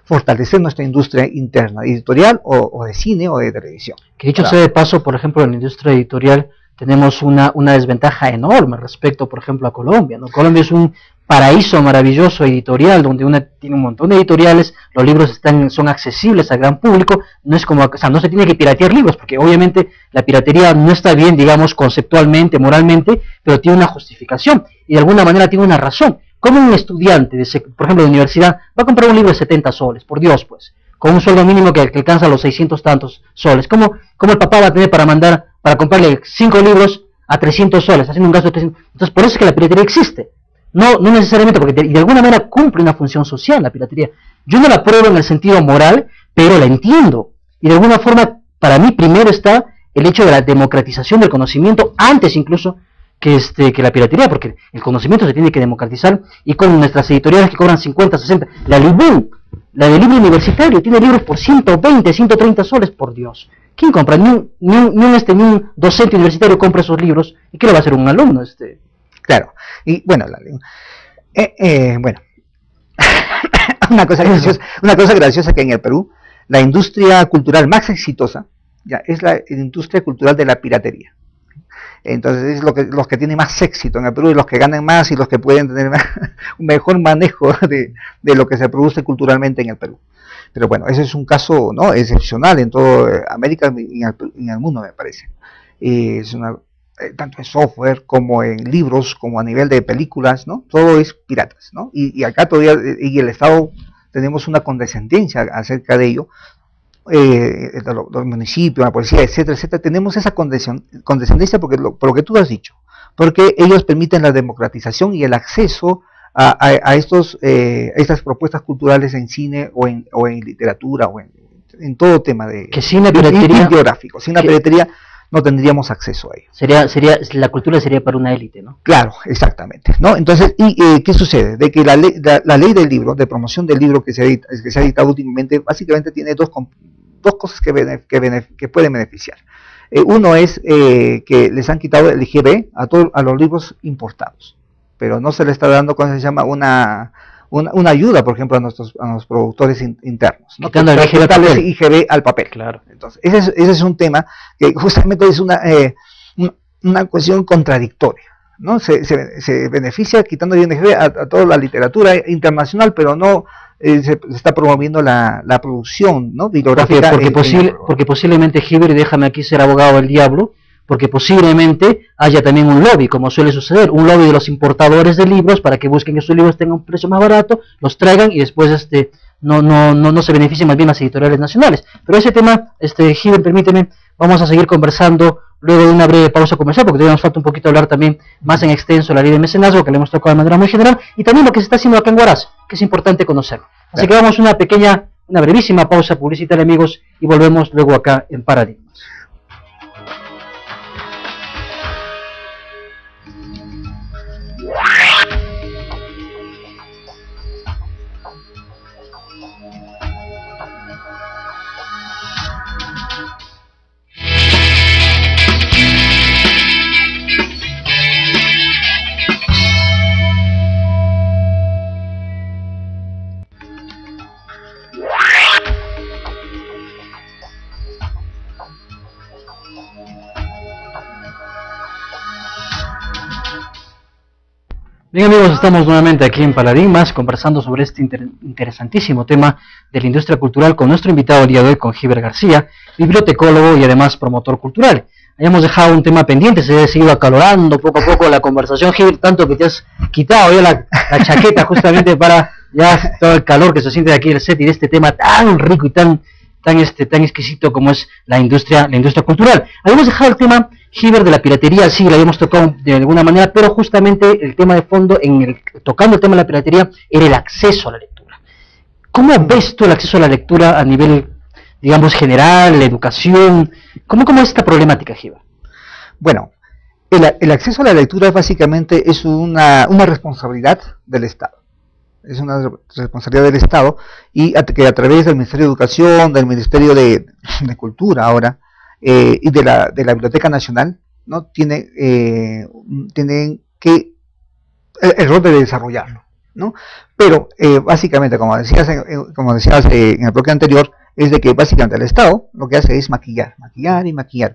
[SPEAKER 2] fortalecer nuestra industria interna, editorial o de cine o de televisión.
[SPEAKER 1] Que dicho sea de paso, por ejemplo, en la industria editorial tenemos una desventaja enorme respecto, por ejemplo, a Colombia, ¿no? Colombia es un paraíso maravilloso editorial, donde uno tiene un montón de editoriales, los libros son accesibles al gran público, no es como, o sea, no se tiene que piratear libros, porque obviamente la piratería no está bien, digamos, conceptualmente, moralmente, pero tiene una justificación, y de alguna manera tiene una razón. ¿Cómo un estudiante, por ejemplo, de universidad, va a comprar un libro de 70 soles? Por Dios, pues, con un sueldo mínimo que alcanza los 600 tantos soles. ¿Cómo el papá va a tener para comprarle 5 libros a 300 soles, haciendo un gasto de 300? Entonces, por eso es que la piratería existe. No necesariamente, porque de alguna manera cumple una función social la piratería. Yo no la apruebo en el sentido moral, pero la entiendo. Y de alguna forma, para mí, primero está el hecho de la democratización del conocimiento, antes incluso que la piratería, porque el conocimiento se tiene que democratizar, y con nuestras editoriales que cobran 50, 60, la Libun, la del libro universitario, tiene libros por 120, 130 soles, por Dios. ¿Quién compra? Ni un docente universitario compra esos libros. ¿Y qué le va a hacer un alumno?
[SPEAKER 2] Claro, y bueno, bueno, una cosa graciosa que en el Perú, la industria cultural más exitosa ya es la industria cultural de la piratería. Entonces es los que tienen más éxito en el Perú y los que ganan más y los que pueden tener un mejor manejo de lo que se produce culturalmente en el Perú. Pero bueno, ese es un caso, ¿no?, excepcional en toda América y en el mundo, me parece. Es tanto en software como en libros, como a nivel de películas, ¿no? Todo es piratas, ¿no? Y acá todavía, y el Estado, tenemos una condescendencia acerca de ello. Los municipios, la policía, etcétera, etcétera, tenemos esa condescendencia por lo que tú has dicho, porque ellos permiten la democratización y el acceso estas propuestas culturales en cine o en literatura o en todo tema de
[SPEAKER 1] que sin la piratería
[SPEAKER 2] biográfico. Sin la piratería no tendríamos acceso a ello.
[SPEAKER 1] La cultura sería para una élite, ¿no?
[SPEAKER 2] Claro, exactamente, ¿no? Entonces, ¿qué sucede? De que la ley del libro, de promoción del libro que se ha dictado últimamente, básicamente tiene dos cosas que pueden beneficiar. Uno es que les han quitado el IGB a los libros importados, pero no se le está dando, ¿cómo se llama? Una ayuda, por ejemplo, a los productores internos, ¿no?
[SPEAKER 1] Quitando el
[SPEAKER 2] IGB al papel.
[SPEAKER 1] Claro.
[SPEAKER 2] Entonces, ese es un tema que justamente es una cuestión contradictoria, ¿no? Se beneficia quitando el IGB a toda la literatura internacional, pero no se está promoviendo la producción, ¿no? Bibliográfica.
[SPEAKER 1] Porque posiblemente, Hibbert, déjame aquí ser abogado del diablo, porque posiblemente haya también un lobby, como suele suceder, un lobby de los importadores de libros para que busquen que sus libros tengan un precio más barato, los traigan y después no se beneficien más bien las editoriales nacionales. Pero ese tema, Hibbert, permíteme, vamos a seguir conversando luego de una breve pausa comercial, porque todavía nos falta un poquito hablar también más en extenso de la ley de mecenazgo, que le hemos tocado de manera muy general, y también lo que se está haciendo acá en Huaraz, que es importante conocerlo. Así que vamos a una brevísima pausa publicitaria, amigos, y volvemos luego acá en Paradigmas. Bien, amigos, estamos nuevamente aquí en Paradigmas conversando sobre este interesantísimo tema de la industria cultural con nuestro invitado el día de hoy, con Hibbert García, bibliotecólogo y además promotor cultural. Habíamos dejado un tema pendiente, se ha seguido acalorando poco a poco la conversación, Hibbert, tanto que te has quitado ya la chaqueta justamente para ya todo el calor que se siente de aquí el set y de este tema tan rico y tan exquisito como es la industria cultural. Habíamos dejado el tema, Hibbert, de la piratería, sí, lo habíamos tocado de alguna manera, pero justamente el tema de fondo, tocando el tema de la piratería, era el acceso a la lectura. ¿Cómo ves tú el acceso a la lectura a nivel, digamos, general, la educación? ¿Cómo es esta problemática, Hibbert?
[SPEAKER 2] Bueno, el acceso a la lectura básicamente es una responsabilidad del Estado. Es una responsabilidad del Estado y que a través del Ministerio de Educación, del Ministerio de Cultura ahora y de la Biblioteca Nacional, ¿no? Tienen que el rol de desarrollarlo, ¿no? Pero básicamente, como decías en el bloque anterior, es de que básicamente el Estado lo que hace es maquillar.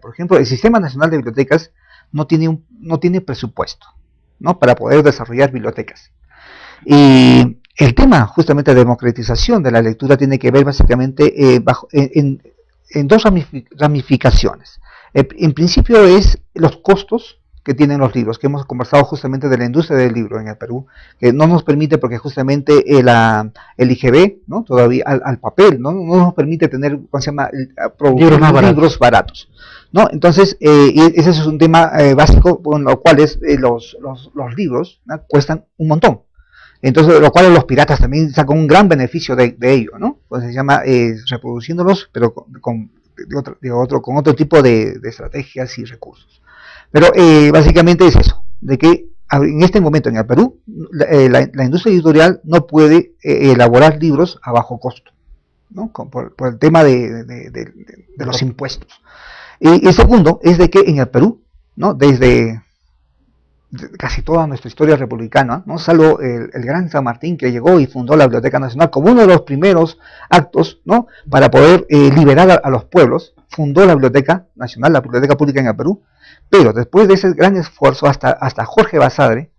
[SPEAKER 2] Por ejemplo, el Sistema Nacional de Bibliotecas no tiene presupuesto, ¿no? Para poder desarrollar bibliotecas. Y el tema justamente de democratización de la lectura tiene que ver básicamente en dos ramificaciones. En principio es los costos que tienen los libros, que hemos conversado justamente de la industria del libro en el Perú, que no nos permite, porque justamente el IGB, ¿no? Todavía al papel, ¿no? No nos permite tener, ¿cómo se llama?, producir libros baratos, ¿no? Entonces, ese es un tema básico, con lo cual los libros, ¿no?, cuestan un montón. Entonces, lo cual los piratas también sacan un gran beneficio de ello, ¿no? Pues se llama reproduciéndolos, pero con otro tipo de estrategias y recursos. Pero básicamente es eso, de que en este momento en el Perú, la industria editorial no puede elaborar libros a bajo costo, ¿no? Por el tema de los impuestos. Y el segundo es de que en el Perú, ¿no?, desde casi toda nuestra historia republicana, ¿no?, salvo el gran San Martín, que llegó y fundó la Biblioteca Nacional como uno de los primeros actos, ¿no?, para poder liberar a los pueblos, fundó la Biblioteca Nacional, la Biblioteca Pública en el Perú. Pero después de ese gran esfuerzo, hasta Jorge Basadre,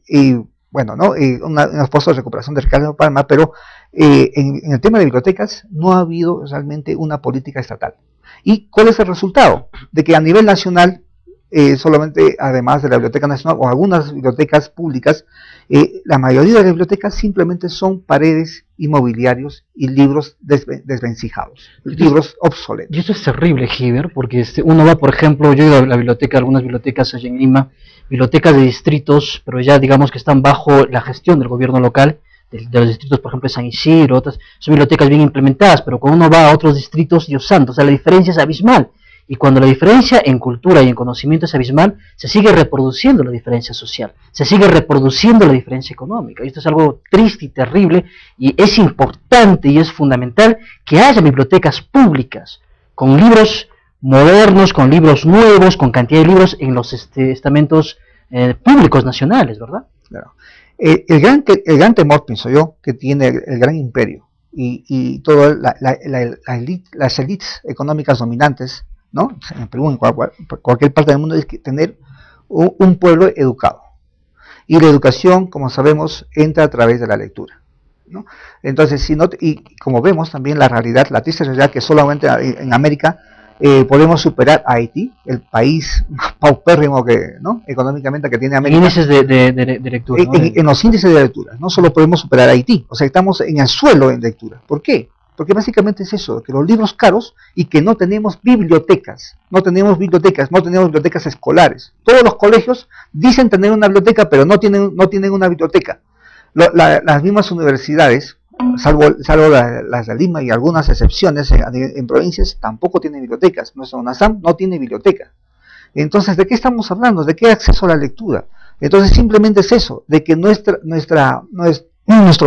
[SPEAKER 2] un esfuerzo de recuperación de Ricardo Palma, pero en el tema de bibliotecas no ha habido realmente una política estatal. ¿Y cuál es el resultado? De que a nivel nacional, solamente, además de la Biblioteca Nacional o algunas bibliotecas públicas, la mayoría de las bibliotecas simplemente son paredes y mobiliarios y libros desvencijados, libros obsoletos.
[SPEAKER 1] Y eso es terrible, Hibbert, porque uno va, por ejemplo, yo he ido a la biblioteca, algunas bibliotecas allá en Lima, bibliotecas de distritos, pero ya digamos que están bajo la gestión del gobierno local, de los distritos, por ejemplo, de San Isidro, otras, son bibliotecas bien implementadas, pero cuando uno va a otros distritos, Dios santo, o sea, la diferencia es abismal. Y cuando la diferencia en cultura y en conocimiento es abismal, se sigue reproduciendo la diferencia social, se sigue reproduciendo la diferencia económica. Y esto es algo triste y terrible, y es importante y es fundamental que haya bibliotecas públicas, con libros modernos, con libros nuevos, con cantidad de libros en los estamentos públicos nacionales, ¿verdad?
[SPEAKER 2] Claro. El gran temor, pienso yo, que tiene el gran imperio y todas las élites económicas dominantes, ¿no? En Perú, en cualquier parte del mundo, es que tener un pueblo educado. Y la educación, como sabemos, entra a través de la lectura, ¿no? Entonces, y como vemos también la realidad, la triste realidad que solamente en América podemos superar a Haití, el país más paupérrimo que, ¿no?, económicamente que tiene América.
[SPEAKER 1] Índices de lectura, ¿no?
[SPEAKER 2] En los índices de lectura, no solo podemos superar a Haití, o sea, estamos en el suelo en lectura. ¿Por qué? Porque básicamente es eso, que los libros caros y que no tenemos bibliotecas, no tenemos bibliotecas escolares. Todos los colegios dicen tener una biblioteca, pero no tienen una biblioteca. Las mismas universidades, salvo las de Lima y algunas excepciones en provincias, tampoco tienen bibliotecas. Nuestra UNASAM no tiene biblioteca. Entonces, ¿de qué estamos hablando? ¿De qué acceso a la lectura? Entonces, simplemente es eso, de que nuestro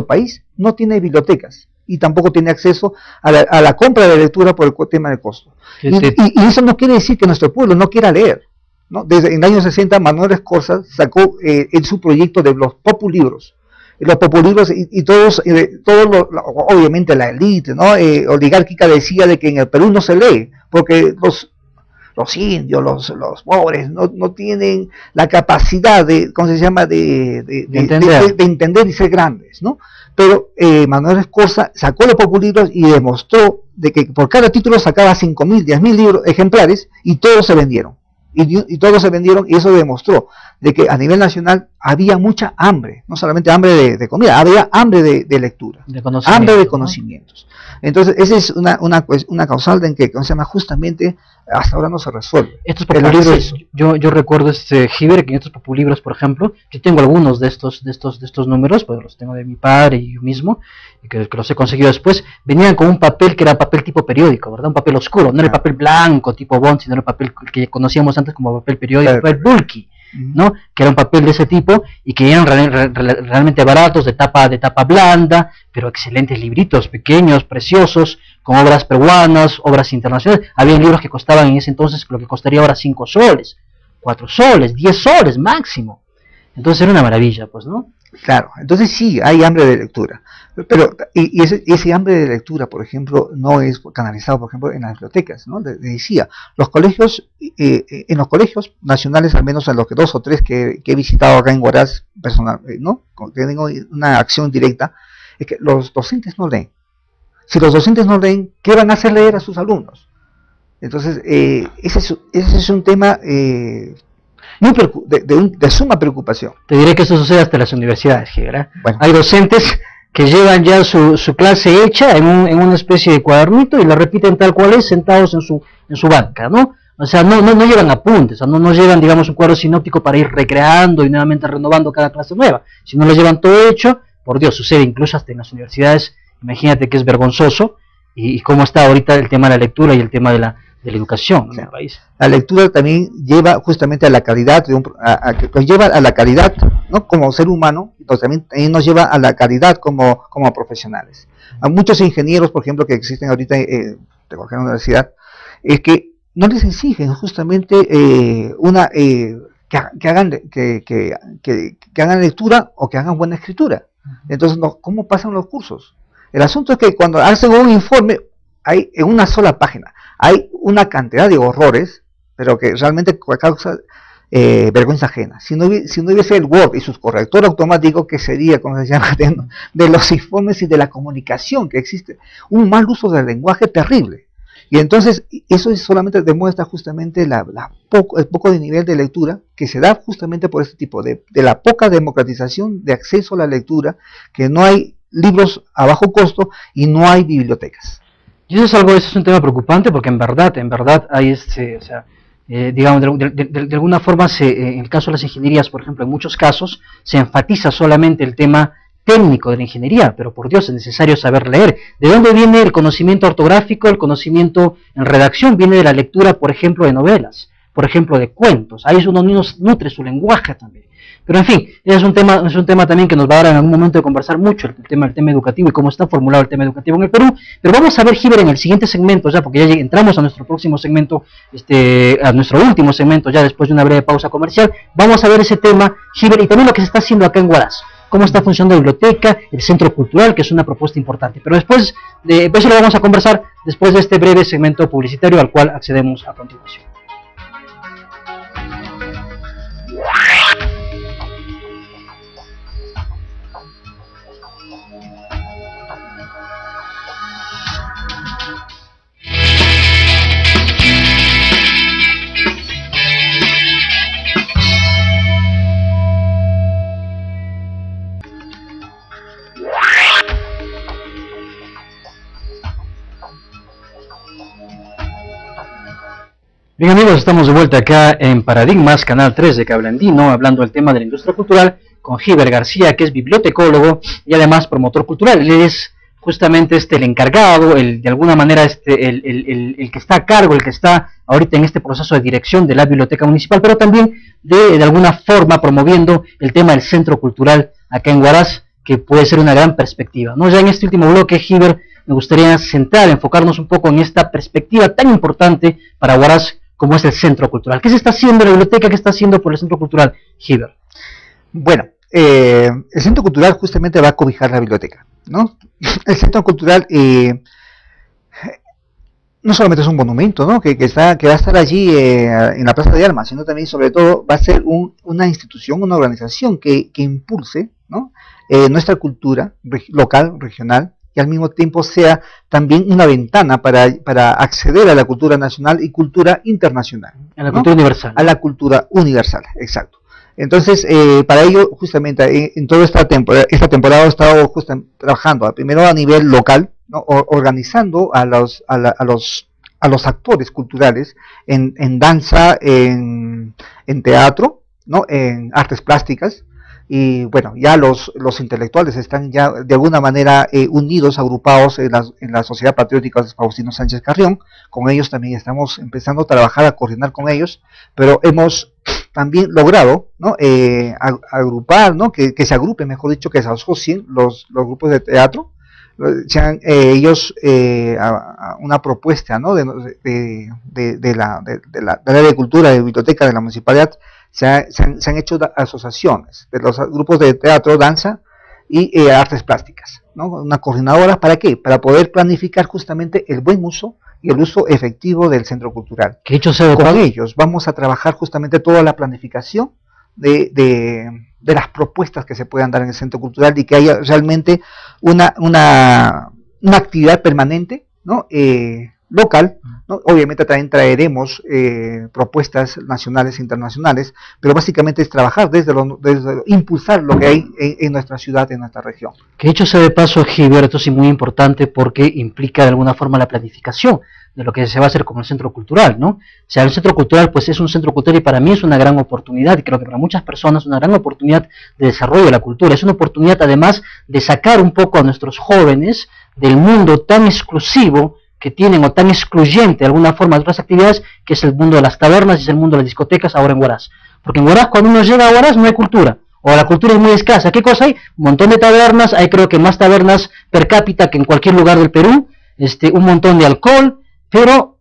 [SPEAKER 2] país no tiene bibliotecas y tampoco tiene acceso a la compra de lectura por el tema del costo. Y eso no quiere decir que nuestro pueblo no quiera leer, ¿no? Desde en el año 60, Manuel Escorza sacó en su proyecto de los populibros. Los populibros y todos obviamente la élite, ¿no?, oligárquica decía de que en el Perú no se lee, porque los indios, los pobres, no tienen la capacidad de, ¿cómo se llama?, de entender y ser grandes, ¿no? Pero Manuel Escorza sacó los populibros y demostró de que por cada título sacaba 5.000, 10.000 ejemplares y todos se vendieron. Y todos se vendieron, y eso demostró de que a nivel nacional había mucha hambre, no solamente hambre de comida, había hambre de lectura, hambre de conocimientos, ¿no? Entonces, esa es una causal en que, ¿cómo se llama?, justamente hasta ahora no se resuelve.
[SPEAKER 1] Estos populibros, yo recuerdo Giver, que en estos populibros, por ejemplo, yo tengo algunos de estos números, pues los tengo de mi padre y yo mismo, y que los he conseguido después, venían con un papel que era papel tipo periódico, ¿verdad? Un papel oscuro, no era el papel blanco tipo Bond, sino el papel que conocíamos antes como papel periódico, papel bulky, ¿no?, que era un papel de ese tipo y que eran realmente baratos, de tapa blanda, pero excelentes libritos, pequeños, preciosos, con obras peruanas, obras internacionales. Había libros que costaban en ese entonces lo que costaría ahora 5 soles, 4 soles, 10 soles máximo. Entonces era una maravilla, pues, ¿no?
[SPEAKER 2] Claro, entonces sí, hay hambre de lectura, pero ese hambre de lectura, por ejemplo, no es canalizado, por ejemplo, en las bibliotecas, ¿no? Decía, los colegios, en los colegios nacionales, al menos en los 2 o 3 que he visitado acá en Huaraz, personal, ¿no?, que tengo una acción directa, es que los docentes no leen. Si los docentes no leen, ¿qué van a hacer leer a sus alumnos? Entonces, ese es un tema de suma preocupación.
[SPEAKER 1] Te diré que eso sucede hasta en las universidades, ¿verdad?
[SPEAKER 2] Bueno.
[SPEAKER 1] Hay docentes que llevan ya su clase hecha en una especie de cuadernito y la repiten tal cual es, sentados en su banca, ¿no? O sea, no llevan apuntes, o sea, no llevan, digamos, un cuadro sinóptico para ir recreando y nuevamente renovando cada clase nueva, sino lo llevan todo hecho. Por Dios, sucede incluso hasta en las universidades. Imagínate que es vergonzoso y cómo está ahorita el tema de la lectura y el tema de la educación en el país.
[SPEAKER 2] La lectura también lleva justamente a la calidad, nos lleva a la calidad, ¿no?, como ser humano, pero también nos lleva a la calidad como profesionales. A muchos ingenieros, por ejemplo, que existen ahorita de cualquier universidad, es que no les exigen justamente que hagan lectura o que hagan buena escritura. Entonces, ¿cómo pasan los cursos? El asunto es que cuando hacen un informe, hay en una sola página, hay una cantidad de horrores, pero que realmente causa vergüenza ajena. Si no hubiese el Word y su corrector automático, que sería, como se llama, de los informes y de la comunicación que existe, un mal uso del lenguaje terrible. Y entonces, eso solamente demuestra justamente el poco de nivel de lectura que se da justamente por este tipo de la poca democratización de acceso a la lectura, que no hay libros a bajo costo y no hay bibliotecas.
[SPEAKER 1] Y eso es un tema preocupante, porque en verdad hay o sea, digamos, de alguna forma, en el caso de las ingenierías, por ejemplo, en muchos casos, se enfatiza solamente el tema técnico de la ingeniería, pero por Dios es necesario saber leer. ¿De dónde viene el conocimiento ortográfico? El conocimiento en redacción viene de la lectura, por ejemplo, de novelas, por ejemplo, de cuentos. Ahí uno nutre su lenguaje también. Pero en fin, es un tema también que nos va a dar en algún momento de conversar mucho, el tema educativo y cómo está formulado el tema educativo en el Perú. Pero vamos a ver, Giver, en el siguiente segmento, ya porque ya entramos a nuestro próximo segmento, a nuestro último segmento, ya después de una breve pausa comercial, vamos a ver ese tema, Giver, y también lo que se está haciendo acá en Huaraz. Cómo está funcionando la biblioteca, el centro cultural, que es una propuesta importante. Pero después, eso lo vamos a conversar después de este breve segmento publicitario al cual accedemos a continuación. Bien amigos, estamos de vuelta acá en Paradigmas, Canal 3 de Cable Andino, hablando del tema de la industria cultural con Giver García, que es bibliotecólogo y además promotor cultural. Él es justamente el encargado, de alguna manera el que está a cargo, el que está ahorita en este proceso de dirección de la biblioteca municipal, pero también de alguna forma promoviendo el tema del centro cultural acá en Huaraz, que puede ser una gran perspectiva, ¿no? Ya en este último bloque, Giver, me gustaría enfocarnos un poco en esta perspectiva tan importante para Huaraz como es el centro cultural. ¿Qué se está haciendo en la biblioteca? ¿Qué está haciendo por el centro cultural, Giver?
[SPEAKER 2] Bueno, el centro cultural justamente va a cobijar la biblioteca, ¿no? El centro cultural no solamente es un monumento, ¿no? que va a estar allí en la Plaza de Armas, sino también, sobre todo, va a ser una institución, una organización que impulse, ¿no? Nuestra cultura local, regional, y al mismo tiempo sea también una ventana para acceder a la cultura nacional y cultura internacional.
[SPEAKER 1] A la cultura universal.
[SPEAKER 2] A la cultura universal, exacto. Entonces, para ello, justamente, en toda esta temporada he estado trabajando, primero a nivel local, ¿no? Organizando a los actores culturales en danza, en teatro, ¿no? En artes plásticas. Y bueno, ya los intelectuales están ya de alguna manera unidos, agrupados en la Sociedad Patriótica de Faustino Sánchez Carrión. Con ellos también estamos empezando a trabajar, a coordinar con ellos, pero hemos también logrado, ¿no? Agrupar, ¿no? Que se agrupen, mejor dicho, que se asocien los grupos de teatro, sean ellos a una propuesta, ¿no? de la área de cultura, de biblioteca de la municipalidad. Se han hecho asociaciones de los grupos de teatro, danza y artes plásticas, ¿no? Una coordinadora, ¿para qué? Para poder planificar justamente el buen uso y el uso efectivo del centro cultural.
[SPEAKER 1] Que hecho sea de
[SPEAKER 2] Con ellos vamos a trabajar justamente toda la planificación de las propuestas que se puedan dar en el centro cultural y que haya realmente una actividad permanente, ¿no? Local, ¿no? Obviamente también traeremos propuestas nacionales e internacionales, pero básicamente es trabajar desde impulsar lo que hay en nuestra ciudad, en nuestra región.
[SPEAKER 1] Que hecho sea de paso, Gilberto, sí, muy importante porque implica de alguna forma la planificación de lo que se va a hacer como el centro cultural, ¿no? O sea, el centro cultural pues es un centro cultural y para mí es una gran oportunidad, y creo que para muchas personas una gran oportunidad de desarrollo de la cultura, es una oportunidad además de sacar un poco a nuestros jóvenes del mundo tan exclusivo que tienen o tan excluyente de alguna forma de otras actividades, que es el mundo de las tabernas y es el mundo de las discotecas ahora en Huaraz. Porque en Huaraz, cuando uno llega a Huaraz, no hay cultura, o la cultura es muy escasa. ¿Qué cosa hay? Un montón de tabernas, hay creo que más tabernas per cápita que en cualquier lugar del Perú, un montón de alcohol, pero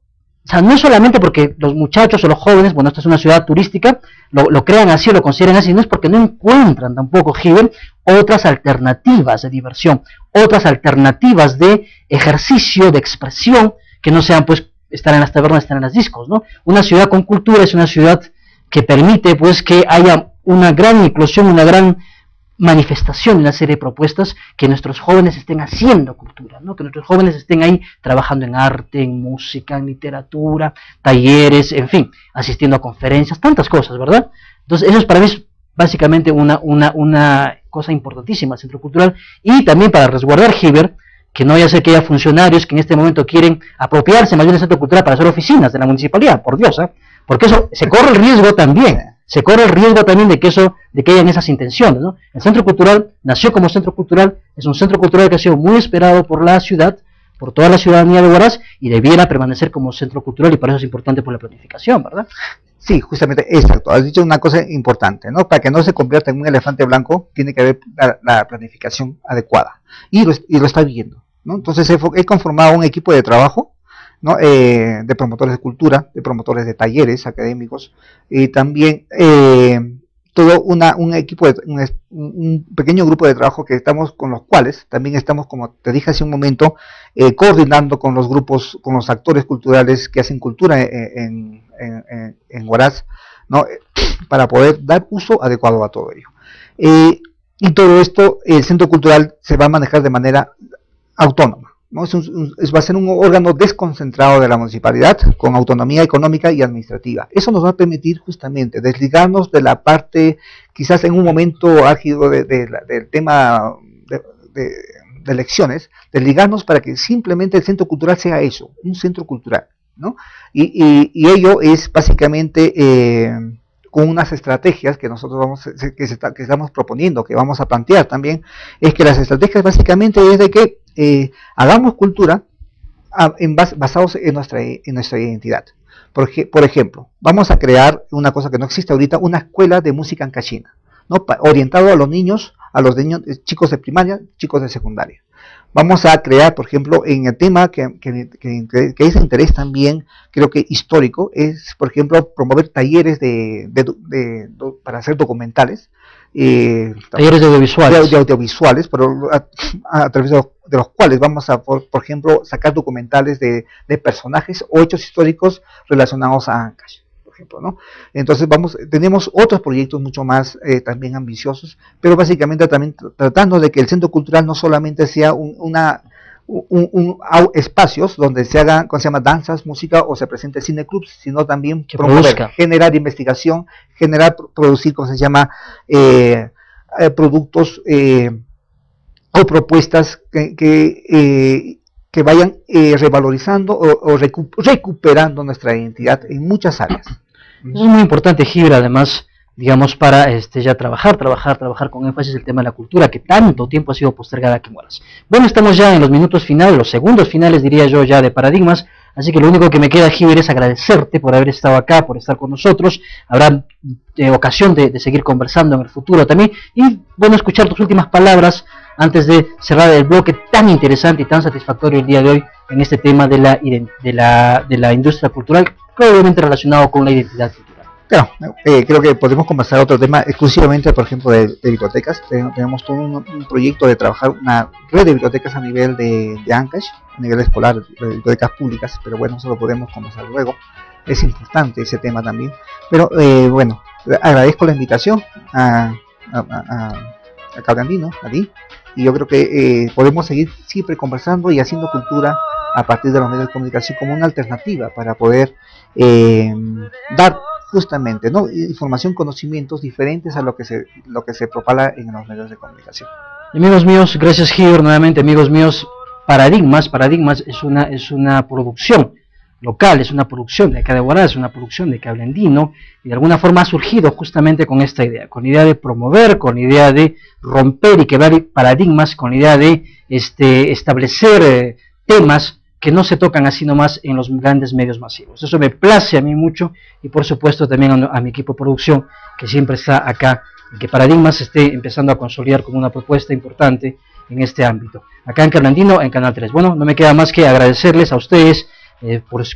[SPEAKER 1] o sea, no solamente porque los muchachos o los jóvenes, bueno, esta es una ciudad turística, lo crean así o lo consideren así, no es porque no encuentran tampoco, Given, otras alternativas de diversión, otras alternativas de ejercicio, de expresión, que no sean pues estar en las tabernas, estar en las discos, ¿no? Una ciudad con cultura es una ciudad que permite pues que haya una gran inclusión, una gran manifestación de una serie de propuestas, que nuestros jóvenes estén haciendo cultura, ¿no? Que nuestros jóvenes estén ahí trabajando en arte, en música, en literatura, talleres, en fin, asistiendo a conferencias, tantas cosas, ¿verdad? Entonces eso es para mí básicamente una cosa importantísima, el centro cultural, y también para resguardar, Giver, que no vaya a ser que haya funcionarios que en este momento quieren apropiarse más bien del centro cultural para hacer oficinas de la municipalidad, por Dios, ¿eh? porque eso se corre el riesgo también. Se corre el riesgo también de que hayan esas intenciones, ¿no? El Centro Cultural nació como centro cultural, es un centro cultural que ha sido muy esperado por la ciudad, por toda la ciudadanía de Huaraz, y debiera permanecer como centro cultural, y por eso es importante por la planificación, ¿verdad?
[SPEAKER 2] Sí, justamente, exacto. Has dicho una cosa importante, ¿no? Para que no se convierta en un elefante blanco, tiene que haber la planificación adecuada. Y lo está viendo, ¿no? Entonces he conformado un equipo de trabajo, ¿no? De promotores de cultura, de promotores de talleres académicos, y también todo un equipo, un pequeño grupo de trabajo con los cuales también estamos, como te dije hace un momento, coordinando con los grupos, con los actores culturales que hacen cultura en Huaraz, ¿no? Para poder dar uso adecuado a todo ello. Y todo esto, el centro cultural se va a manejar de manera autónoma, ¿no? Va a ser un órgano desconcentrado de la municipalidad, con autonomía económica y administrativa. Eso nos va a permitir justamente desligarnos de la parte, quizás en un momento álgido del tema de elecciones, desligarnos para que simplemente el centro cultural sea eso, un centro cultural, ¿no? Y ello es básicamente con unas estrategias que nosotros que estamos proponiendo, que vamos a plantear también, es que las estrategias básicamente es de que hagamos cultura basados en nuestra identidad. Por ejemplo, vamos a crear una cosa que no existe ahorita, una escuela de música ancashina, ¿no? Orientado a los niños, chicos de primaria, chicos de secundaria. Vamos a crear, por ejemplo, en el tema que es de interés también, creo que histórico, es, por ejemplo, promover talleres para hacer documentales.
[SPEAKER 1] Talleres de audiovisuales.
[SPEAKER 2] De audiovisuales, pero a través de los cuales vamos a, por ejemplo, sacar documentales de personajes o hechos históricos relacionados a Ancash, por ejemplo, ¿no? Entonces tenemos otros proyectos mucho más también ambiciosos, pero básicamente también tratando de que el centro cultural no solamente sea espacios donde se hagan, ¿cómo se llama?, danzas, música o se presente cineclubs, sino también promover, generar investigación, producir, ¿cómo se llama?, productos o propuestas que vayan revalorizando o recuperando nuestra identidad en muchas áreas.
[SPEAKER 1] Eso es muy importante, Gibra, además, digamos, para ya trabajar con énfasis el tema de la cultura, que tanto tiempo ha sido postergada aquí en Huaraz. Bueno, estamos ya en los minutos finales, los segundos finales, diría yo, ya de Paradigmas, así que lo único que me queda, Gibra, es agradecerte por haber estado acá, por estar con nosotros. Habrá ocasión de seguir conversando en el futuro también, y bueno, escuchar tus últimas palabras antes de cerrar el bloque tan interesante y tan satisfactorio el día de hoy en este tema de la industria cultural, probablemente relacionado con la identidad cultural.
[SPEAKER 2] Claro, creo que podemos conversar otro tema exclusivamente, por ejemplo, de bibliotecas. Tenemos todo un proyecto de trabajar una red de bibliotecas a nivel de Ancash, a nivel escolar, de bibliotecas públicas, pero bueno, eso lo podemos conversar luego. Es importante ese tema también. Pero bueno, agradezco la invitación a Cableandino, a ti, y yo creo que podemos seguir siempre conversando y haciendo cultura a partir de los medios de comunicación como una alternativa para poder dar justamente, ¿no?, información, conocimientos diferentes a lo que se propaga en los medios de comunicación.
[SPEAKER 1] Amigos míos, gracias, Gibor, nuevamente, amigos míos. Paradigmas es una producción local, es una producción de acá de Huaraz, es una producción de Cableandino, y de alguna forma ha surgido justamente con esta idea, con la idea de promover, con la idea de romper y quebrar paradigmas, con la idea de establecer temas que no se tocan así nomás en los grandes medios masivos. Eso me place a mí mucho, y por supuesto también a mi equipo de producción, que siempre está acá, y que Paradigmas esté empezando a consolidar como una propuesta importante en este ámbito. Acá en Cableandino, en Canal 3. Bueno, no me queda más que agradecerles a ustedes,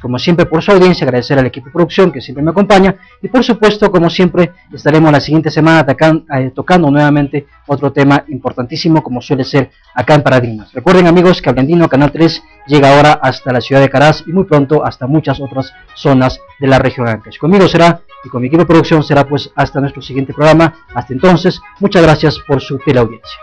[SPEAKER 1] como siempre, por su audiencia, agradecer al equipo de producción que siempre me acompaña, y por supuesto, como siempre, estaremos la siguiente semana tocando nuevamente otro tema importantísimo, como suele ser acá en Paradigmas. Recuerden, amigos, que Cableandino Canal 3 llega ahora hasta la ciudad de Caraz, y muy pronto hasta muchas otras zonas de la región Ancash. Conmigo será, y con mi equipo de producción será, pues, hasta nuestro siguiente programa. Hasta entonces, muchas gracias por su teleaudiencia.